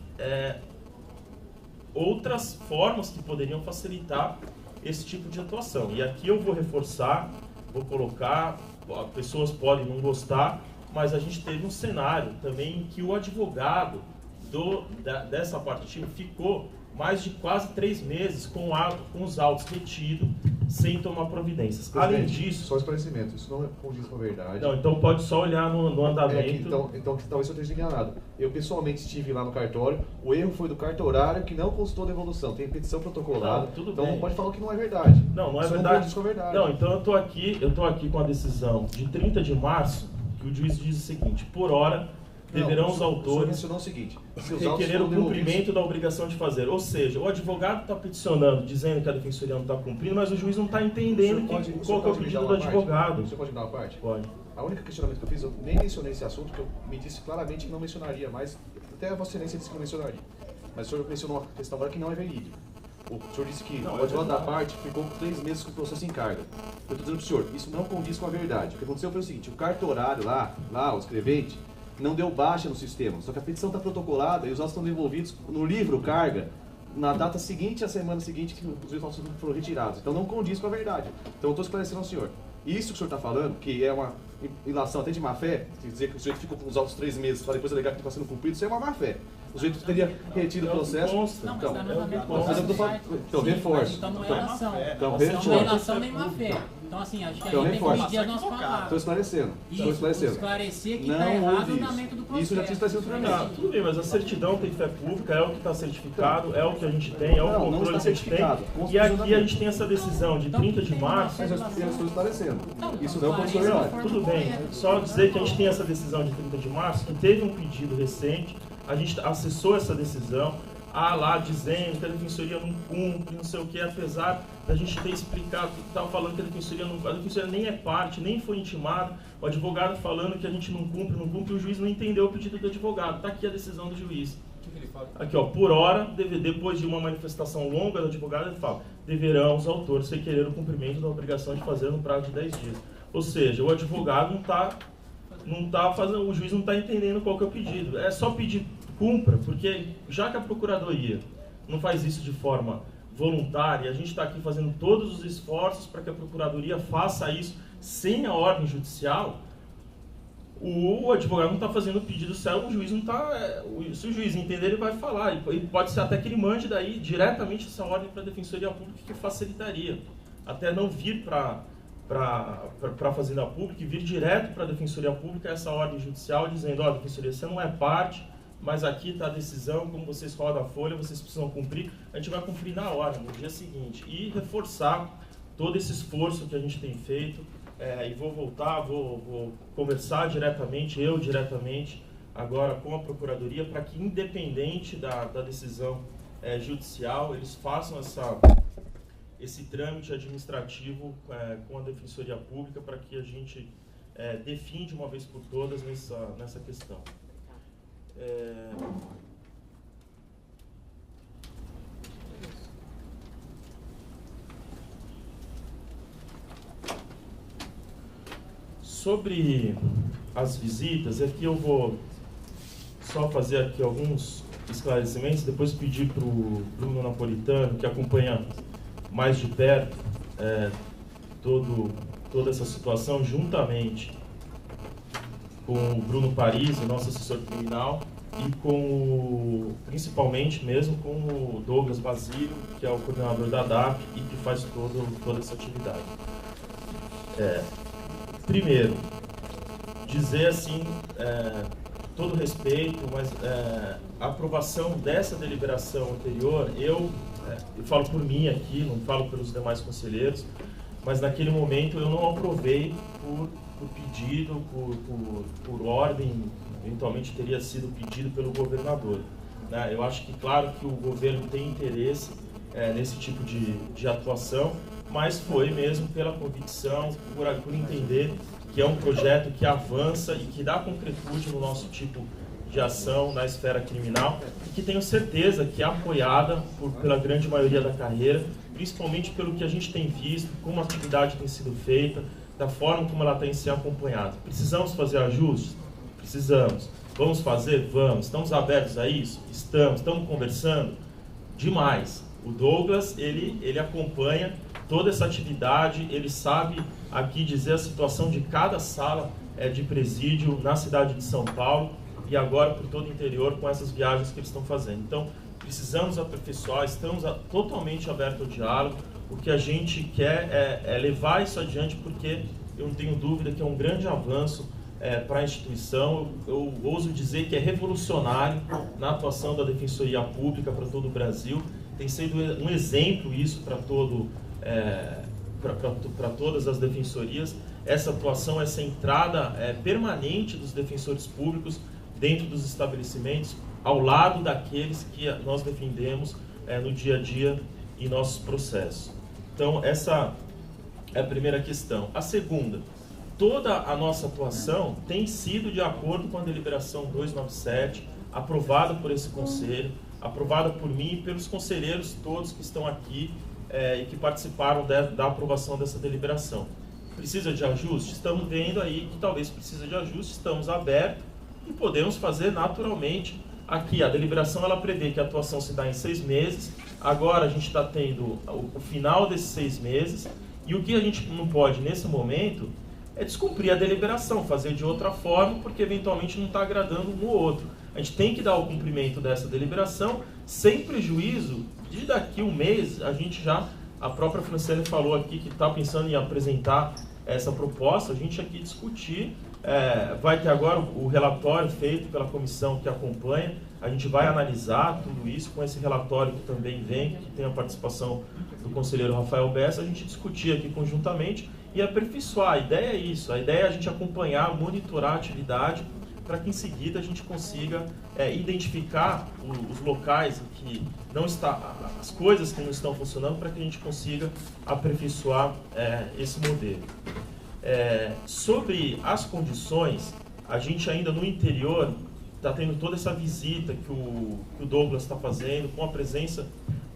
outras formas que poderiam facilitar esse tipo de atuação. E aqui eu vou reforçar, vou colocar, pessoas podem não gostar, mas a gente teve um cenário também em que o advogado dessa parte ativa ficou mais de quase 3 meses com os autos retidos, sem tomar providências. Presidente, além disso... Só esclarecimento, isso não condiz com a verdade. Não, então pode só olhar no andamento. Então talvez eu esteja enganado. Eu pessoalmente estive lá no cartório, o erro foi do cartorário que não constou devolução. Tem petição protocolada, tudo então bem. não pode falar que não é verdade. Não é isso verdade. Não condiz com a verdade. Não, então eu tô aqui com a decisão de 30 de março, que o juiz diz o seguinte: por hora, deverão os O senhor autores mencionou o seguinte: se os autos requerer o foram devolvidos- cumprimento da obrigação de fazer. Ou seja, o advogado está peticionando, dizendo que a defensoria não está cumprindo, mas o juiz não está entendendo qual que é o pedido do advogado. O senhor pode me dar uma parte? Pode. A única questionamento que eu fiz, eu nem mencionei esse assunto, porque eu me disse claramente que não mencionaria, mas até a Vossa Excelência disse que não mencionaria. Mas o senhor mencionou uma questão agora que não é verídica. O senhor disse que o advogado da parte ficou 3 meses com o processo em carga. Eu estou dizendo para o senhor, isso não condiz com a verdade. O que aconteceu foi o seguinte: o cartorário lá, o escrevente, não deu baixa no sistema, só que a petição está protocolada e os autos estão devolvidos no livro carga na data seguinte, a semana seguinte que os autos foram retirados. Então não condiz com a verdade. Então eu estou esclarecendo ao senhor. Isso que o senhor está falando, que é uma ilação até de má fé, quer dizer que o sujeito ficou com os autos 3 meses para depois alegar que está sendo cumprido, isso é uma má fé. O sujeito teria retido o processo. Não, mas Então, tá no mandamento mas eu tô falando- então reforço. Então não é ilação. Então Não é reforço. ilação nem má fé. Então assim, acho que a Então, gente tem que reforço. medir as nossas Estou palavras. esclarecendo. Estou Isso, esclarecendo. esclarecer que Não está errado houve o isso. andamento do processo. Isso já tinha esclarecido para mim. Ah, tudo bem, mas a certidão tem fé pública, é o que está certificado, é o que a gente tem, é o Não, não controle está que a gente tem. certificado. E aqui a gente tem essa decisão de 30 de março. Mas eu estou esclarecendo. Isso não é o Esclareça professor Leonardo. conforme Tudo bem, só dizer que a gente tem essa decisão de 30 de março, que teve um pedido recente, a gente acessou essa decisão, lá dizendo que a defensoria não cumpre, não sei o que, apesar da gente ter explicado, estava falando que a defensoria nem é parte, nem foi intimada, o advogado falando que a gente não cumpre, o juiz não entendeu o pedido do advogado, está aqui a decisão do juiz. Aqui, ó, por hora, depois de uma manifestação longa do advogado, ele fala: deverão os autores requerer o cumprimento da obrigação de fazer no prazo de 10 dias. Ou seja, o advogado não tá fazendo, o juiz não está entendendo qual que é o pedido. É só pedir, cumpra, porque já que a procuradoria não faz isso de forma voluntária, a gente está aqui fazendo todos os esforços para que a procuradoria faça isso sem a ordem judicial. O advogado não está fazendo o pedido certo, o juiz não está. Se o juiz entender, ele vai falar. E pode ser até que ele mande daí diretamente essa ordem para a Defensoria Pública, que facilitaria. Até não vir para a Fazenda Pública e vir direto para a Defensoria Pública essa ordem judicial dizendo: ó, Defensoria, você não é parte, mas aqui está a decisão, como vocês rodam a folha, vocês precisam cumprir. A gente vai cumprir na hora, no dia seguinte. E reforçar todo esse esforço que a gente tem feito. E vou voltar, vou conversar diretamente, agora com a Procuradoria, para que, independente da decisão judicial, eles façam esse trâmite administrativo com a Defensoria Pública, para que a gente define de uma vez por todas nessa questão. Sobre as visitas, aqui eu vou só fazer aqui alguns esclarecimentos, depois pedir para o Bruno Napolitano, que acompanha mais de perto toda essa situação, juntamente com o Bruno Paris, o nosso assessor criminal, e principalmente mesmo com o Douglas Basílio, que é o coordenador da DAP e que faz toda essa atividade. Primeiro, dizer assim, todo respeito, mas a aprovação dessa deliberação anterior, eu falo por mim aqui, não falo pelos demais conselheiros, mas naquele momento eu não aprovei por pedido, por ordem, eventualmente teria sido pedido pelo governador. Né? Eu acho que, claro, que o governo tem interesse nesse tipo de atuação, mas foi mesmo pela convicção, por entender que é um projeto que avança e que dá concretude no nosso tipo de ação na esfera criminal e que tenho certeza que é apoiada pela grande maioria da carreira, principalmente pelo que a gente tem visto, como a atividade tem sido feita, da forma como ela tem sido acompanhada. Precisamos fazer ajustes? Precisamos. Vamos fazer? Vamos. Estamos abertos a isso? Estamos conversando? Demais. O Douglas, ele acompanha toda essa atividade, ele sabe aqui dizer a situação de cada sala de presídio na cidade de São Paulo e agora por todo o interior com essas viagens que eles estão fazendo. Então, precisamos aperfeiçoar, estamos totalmente abertos ao diálogo. O que a gente quer é levar isso adiante, porque eu não tenho dúvida que é um grande avanço para a instituição. Eu ouso dizer que é revolucionário na atuação da Defensoria Pública para todo o Brasil. Tem sido um exemplo isso para todas as defensorias essa atuação, essa entrada permanente dos defensores públicos dentro dos estabelecimentos, ao lado daqueles que nós defendemos no dia a dia em nossos processos. Então, essa é a primeira questão. A segunda, toda a nossa atuação tem sido de acordo com a deliberação 297, aprovada por esse conselho, aprovada por mim e pelos conselheiros todos que estão aqui e que participaram da aprovação dessa deliberação. Precisa de ajuste? Estamos vendo aí que talvez precisa de ajuste, estamos abertos e podemos fazer naturalmente. Aqui a deliberação ela prevê que a atuação se dá em 6 meses, agora a gente está tendo o final desses 6 meses, e o que a gente não pode nesse momento é descumprir a deliberação, fazer de outra forma, porque eventualmente não está agradando um ou outro. A gente tem que dar o cumprimento dessa deliberação, sem prejuízo de daqui a um mês, a própria Franciele falou aqui que está pensando em apresentar essa proposta, a gente aqui discutir, vai ter agora o relatório feito pela comissão que acompanha, a gente vai analisar tudo isso com esse relatório que também vem, que tem a participação do conselheiro Rafael Bessa, a gente discutir aqui conjuntamente e aperfeiçoar. A ideia é isso, a ideia é a gente acompanhar, monitorar a atividade, para que em seguida a gente consiga identificar os locais em que não está, as coisas que não estão funcionando, para que a gente consiga aperfeiçoar esse modelo. Sobre as condições, a gente ainda no interior está tendo toda essa visita que o Douglas está fazendo, com a presença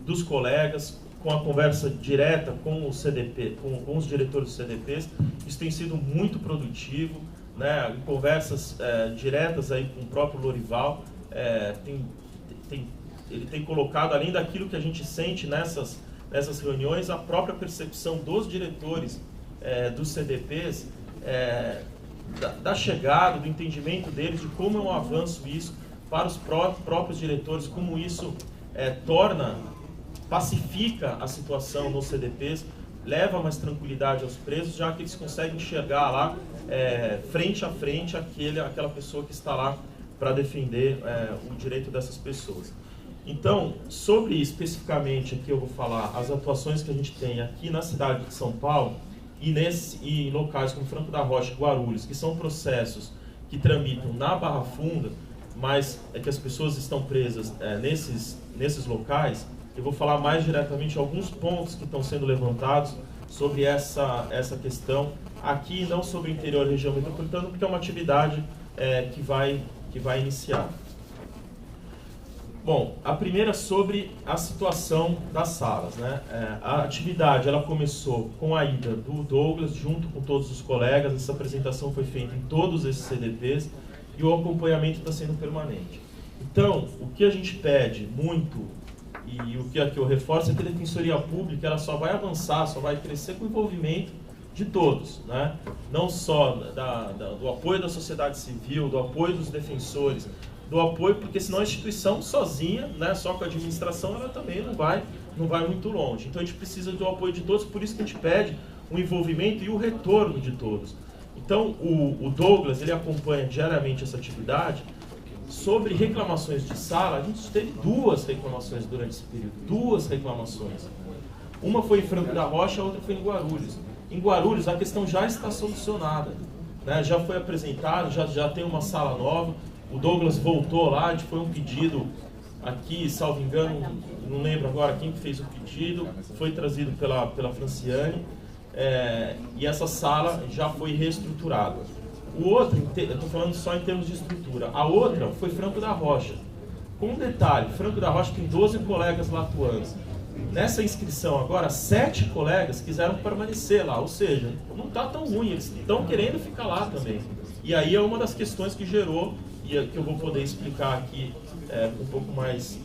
dos colegas, com a conversa direta com o CDP, com os diretores dos CDPs. Isso tem sido muito produtivo, né? Em conversas diretas aí com o próprio Lorival, ele tem colocado, além daquilo que a gente sente nessas reuniões, a própria percepção dos diretores dos CDPs, da chegada, do entendimento deles, de como é um avanço isso para os próprios diretores, como isso pacifica a situação nos CDPs, leva mais tranquilidade aos presos, já que eles conseguem enxergar lá, frente a frente, aquela pessoa que está lá para defender o direito dessas pessoas. Então, sobre especificamente aqui eu vou falar as atuações que a gente tem aqui na cidade de São Paulo e em locais como Franco da Rocha e Guarulhos, que são processos que tramitam na Barra Funda, mas que as pessoas estão presas nesses locais. Eu vou falar mais diretamente alguns pontos que estão sendo levantados sobre essa questão aqui, não sobre o interior da região metropolitana, porque é uma atividade que vai iniciar. Bom, a primeira sobre a situação das salas, né? A atividade ela começou com a ida do Douglas junto com todos os colegas. Essa apresentação foi feita em todos esses CDPs e o acompanhamento está sendo permanente. Então, o que a gente pede muito e o que aqui eu reforço é que a Defensoria Pública ela só vai avançar, só vai crescer com o envolvimento de todos, né? Não só do apoio da sociedade civil, do apoio dos defensores, do apoio, porque senão a instituição sozinha, né, só com a administração, ela também não vai muito longe. Então a gente precisa do apoio de todos, por isso que a gente pede o envolvimento e o retorno de todos. Então o Douglas, ele acompanha diariamente essa atividade. Sobre reclamações de sala, a gente teve 2 reclamações durante esse período, 2 reclamações. Uma foi em Franco da Rocha, a outra foi em Guarulhos. Em Guarulhos a questão já está solucionada, né, já foi apresentado, já tem uma sala nova. O Douglas voltou lá, foi um pedido aqui, salvo engano, não lembro agora quem fez o pedido, foi trazido pela Franciane, e essa sala já foi reestruturada. O outro, eu estou falando só em termos de estrutura, a outra foi Franco da Rocha. Com um detalhe, Franco da Rocha tem 12 colegas lá atuando. Nessa inscrição agora, 7 colegas quiseram permanecer lá, ou seja, não está tão ruim, eles estão querendo ficar lá também. E aí é uma das questões que gerou, e que eu vou poder explicar aqui com um pouco mais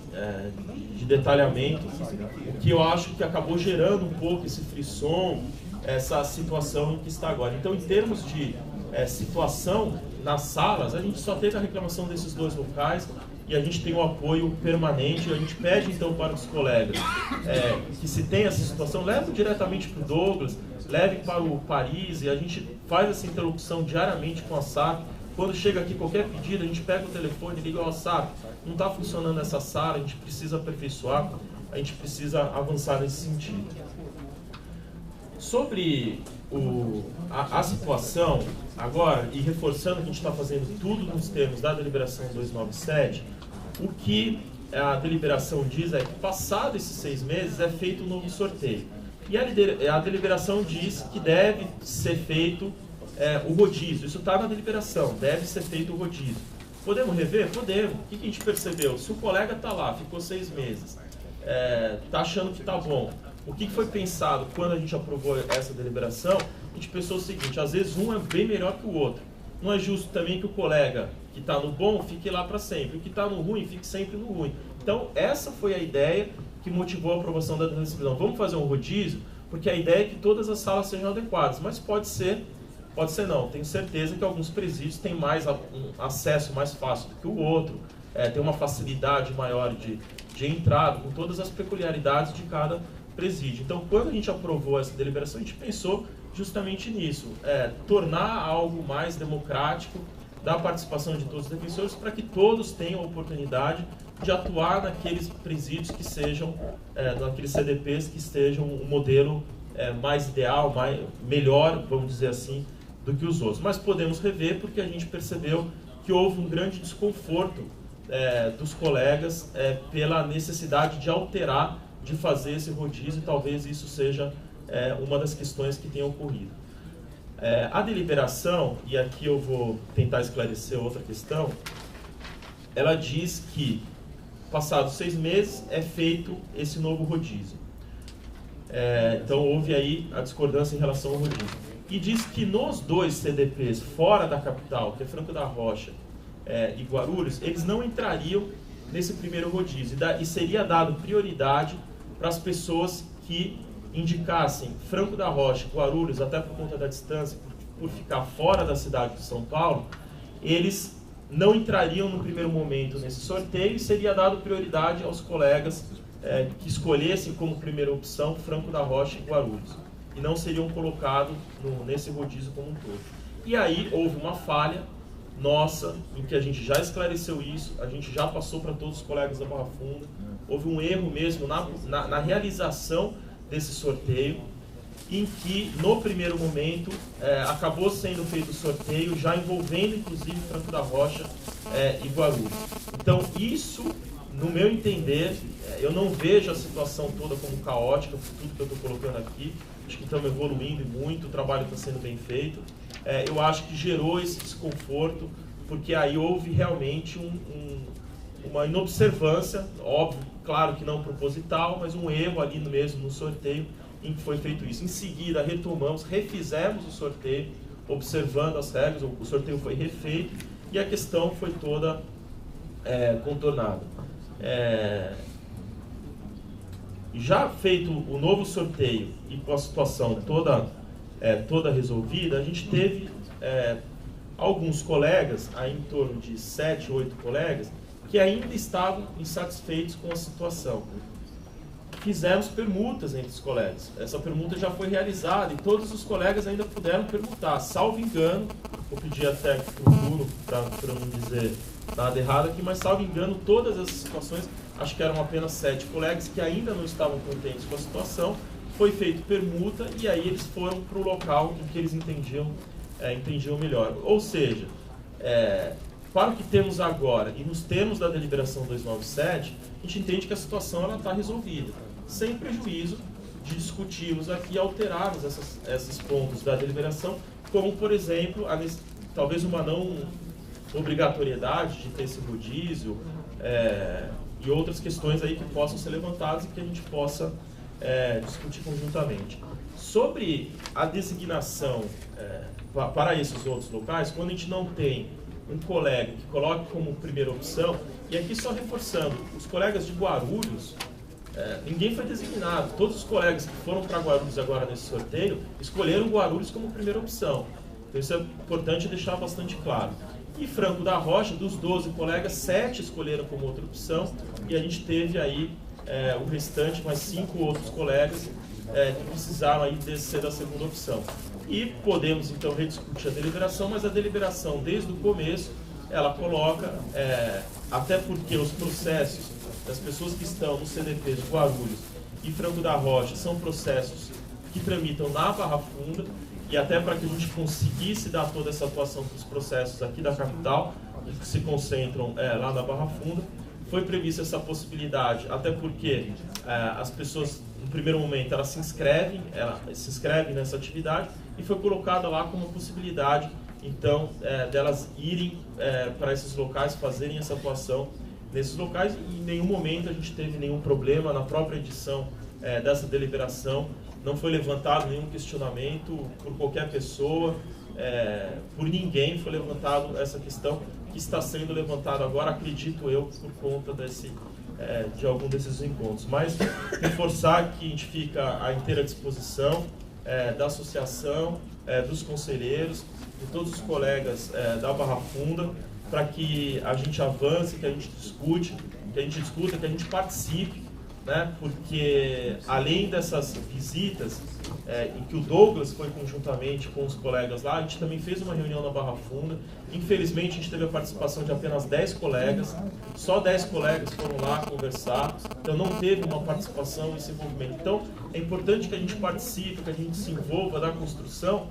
de detalhamento, o que eu acho que acabou gerando um pouco esse frisson, essa situação em que está agora. Então, em termos de situação nas salas, a gente só teve a reclamação desses 2 locais e a gente tem o apoio permanente. A gente pede então para os colegas que se tem essa situação, levem diretamente para o Douglas, levem para o Paris, e a gente faz essa interlocução diariamente com a SAP. Quando chega aqui qualquer pedido, a gente pega o telefone e liga ao SAP, não está funcionando essa sala, a gente precisa aperfeiçoar, a gente precisa avançar nesse sentido. Sobre a situação agora, e reforçando que a gente está fazendo tudo nos termos da deliberação 297, o que a deliberação diz é que, passado esses 6 meses, é feito um novo sorteio. E a deliberação diz que deve ser feito o rodízio. Isso está na deliberação, deve ser feito o rodízio. Podemos rever? Podemos. O que a gente percebeu? Se o colega está lá, ficou 6 meses, está achando que está bom, o que foi pensado quando a gente aprovou essa deliberação? A gente pensou o seguinte: às vezes um é bem melhor que o outro. Não é justo também que o colega que está no bom fique lá para sempre, o que está no ruim fique sempre no ruim. Então, essa foi a ideia que motivou a aprovação da decisão. Vamos fazer um rodízio, porque a ideia é que todas as salas sejam adequadas, mas pode ser não. Tenho certeza que alguns presídios têm um acesso mais fácil do que o outro, tem uma facilidade maior de entrada, com todas as peculiaridades de cada presídio. Então, quando a gente aprovou essa deliberação, a gente pensou justamente nisso, tornar algo mais democrático, da participação de todos os defensores, para que todos tenham a oportunidade de atuar naqueles presídios que sejam, naqueles CDPs que estejam um modelo mais ideal, melhor, vamos dizer assim, do que os outros. Mas podemos rever, porque a gente percebeu que houve um grande desconforto dos colegas pela necessidade de alterar, de fazer esse rodízio, e talvez isso seja uma das questões que tenha ocorrido. A deliberação, e aqui eu vou tentar esclarecer outra questão, ela diz que, passados 6 meses, é feito esse novo rodízio. Então houve aí a discordância em relação ao rodízio. E diz que nos 2 CDPs fora da capital, que é Franco da Rocha e Guarulhos, eles não entrariam nesse primeiro rodízio, e seria dado prioridade para as pessoas que indicassem Franco da Rocha e Guarulhos, até por conta da distância, por ficar fora da cidade de São Paulo, eles não entrariam no primeiro momento nesse sorteio, e seria dado prioridade aos colegas que escolhessem como primeira opção Franco da Rocha e Guarulhos, e não seriam colocados nesse rodízio como um todo. E aí houve uma falha nossa, em que a gente já esclareceu isso, a gente já passou para todos os colegas da Barra Funda, houve um erro mesmo na realização desse sorteio, em que no primeiro momento acabou sendo feito o sorteio, já envolvendo inclusive Franco da Rocha e Guarulhos. Então isso, no meu entender, eu não vejo a situação toda como caótica, por tudo que eu estou colocando aqui. Acho que estamos evoluindo muito, o trabalho está sendo bem feito. Eu acho que gerou esse desconforto, porque aí houve realmente uma inobservância, óbvio, claro que não proposital, mas um erro ali mesmo no sorteio em que foi feito isso. Em seguida, retomamos, refizemos o sorteio, observando as regras, o sorteio foi refeito e a questão foi toda contornada. Já feito o novo sorteio e com a situação toda resolvida, a gente teve alguns colegas, aí em torno de 7, 8 colegas, que ainda estavam insatisfeitos com a situação. Fizemos permutas entre os colegas. Essa permuta já foi realizada e todos os colegas ainda puderam permutar. Salvo engano, vou pedir até para o Bruno, para não dizer nada errado aqui, mas salvo engano, todas essas situações, acho que eram apenas 7 colegas que ainda não estavam contentes com a situação. Foi feito permuta e aí eles foram para o local em que eles entendiam melhor. Ou seja, para o que temos agora e nos termos da deliberação 297, a gente entende que a situação está resolvida, sem prejuízo de discutirmos aqui e alterarmos esses pontos da deliberação, como, por exemplo, talvez uma não obrigatoriedade de ter esse rodízio e outras questões aí que possam ser levantadas e que a gente possa discutir conjuntamente. Sobre a designação para esses outros locais, quando a gente não tem um colega que coloque como primeira opção, e aqui só reforçando, os colegas de Guarulhos, ninguém foi designado. Todos os colegas que foram para Guarulhos agora nesse sorteio, escolheram Guarulhos como primeira opção. Então isso é importante deixar bastante claro. E Franco da Rocha, dos 12 colegas, 7 escolheram como outra opção, e a gente teve aí o restante, mais 5 outros colegas que precisaram aí ser da segunda opção. E podemos então rediscutir a deliberação, mas a deliberação desde o começo, ela coloca, até porque os processos das pessoas que estão no CDP de Guarulhos e Franco da Rocha são processos que tramitam na Barra Funda, e até para que a gente conseguisse dar toda essa atuação para os processos aqui da capital, que se concentram lá na Barra Funda, foi prevista essa possibilidade, até porque as pessoas, no primeiro momento, elas se inscrevem nessa atividade, e foi colocada lá como possibilidade, então, delas irem para esses locais, fazerem essa atuação nesses locais, e em nenhum momento a gente teve nenhum problema na própria edição dessa deliberação. Não foi levantado nenhum questionamento por qualquer pessoa, por ninguém foi levantado essa questão que está sendo levantada agora, acredito eu, por conta de algum desses encontros. Mas reforçar que a gente fica à inteira disposição da associação, dos conselheiros, de todos os colegas da Barra Funda, para que a gente avance, que a gente discuta, que a gente participe, né? Porque além dessas visitas, em que o Douglas foi conjuntamente com os colegas lá, a gente também fez uma reunião na Barra Funda. Infelizmente a gente teve a participação de apenas 10 colegas, só 10 colegas foram lá conversar, então não teve uma participação e esse envolvimento. Então é importante que a gente participe, que a gente se envolva na construção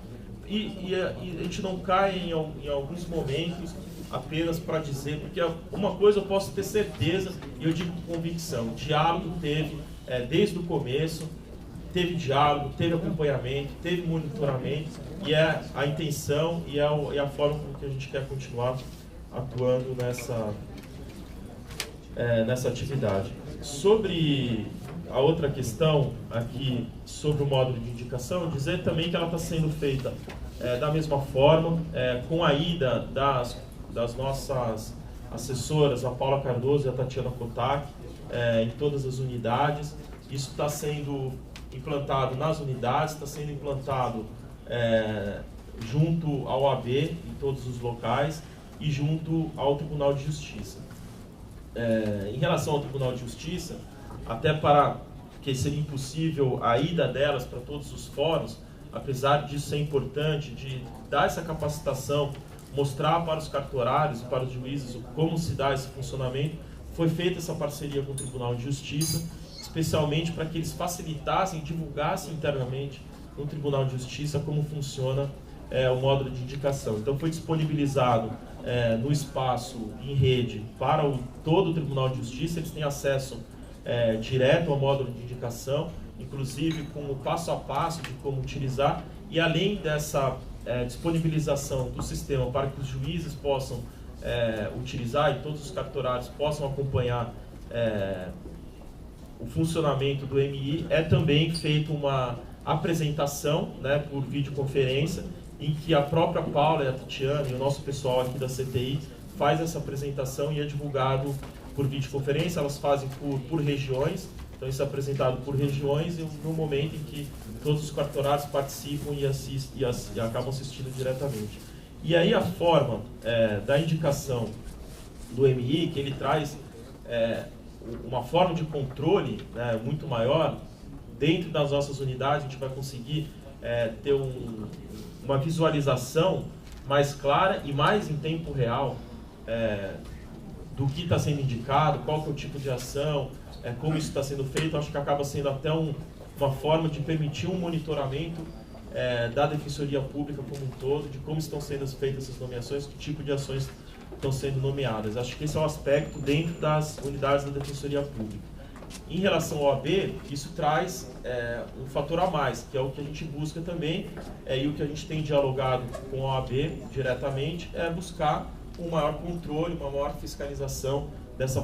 e a gente não caia em alguns momentos apenas para dizer, porque uma coisa eu posso ter certeza, e eu digo com convicção: diálogo teve desde o começo, teve diálogo, teve acompanhamento, teve monitoramento, e é a intenção e é a forma como que a gente quer continuar atuando nessa atividade. Sobre a outra questão aqui, sobre o módulo de indicação, dizer também que ela está sendo feita da mesma forma, com a ida das nossas assessoras, a Paula Cardoso e a Tatiana Kotak, em todas as unidades. Isso está sendo implantado nas unidades, está sendo implantado junto ao AB em todos os locais e junto ao Tribunal de Justiça. Em relação ao Tribunal de Justiça, até para que seria impossível a ida delas para todos os fóruns, apesar disso ser importante, de dar essa capacitação, mostrar para os cartorários e para os juízes como se dá esse funcionamento, foi feita essa parceria com o Tribunal de Justiça, especialmente para que eles facilitassem, divulgassem internamente no Tribunal de Justiça como funciona o módulo de indicação. Então foi disponibilizado no espaço em rede para todo o Tribunal de Justiça, eles têm acesso direto ao módulo de indicação, inclusive com o passo a passo de como utilizar, e além dessa disponibilização do sistema para que os juízes possam utilizar e todos os cartorários possam acompanhar o funcionamento do MI, também feita uma apresentação, né, por videoconferência, em que a própria Paula e a Tatiana e o nosso pessoal aqui da CTI faz essa apresentação e é divulgado por videoconferência. Elas fazem por regiões, então isso é apresentado por regiões e no momento em que todos os cartorários participam e acabam assistindo diretamente. E aí a forma da indicação do MI, que ele traz uma forma de controle, né, muito maior, dentro das nossas unidades a gente vai conseguir ter uma visualização mais clara e mais em tempo real do que está sendo indicado, qual que é o tipo de ação, como isso está sendo feito. Acho que acaba sendo até uma forma de permitir um monitoramento da Defensoria Pública como um todo, de como estão sendo feitas essas nomeações, que tipo de ações estão sendo nomeadas. Acho que esse é um aspecto dentro das unidades da Defensoria Pública. Em relação ao AB, isso traz um fator a mais, que é o que a gente busca também, e o que a gente tem dialogado com a OAB diretamente, é buscar um maior controle, uma maior fiscalização dessa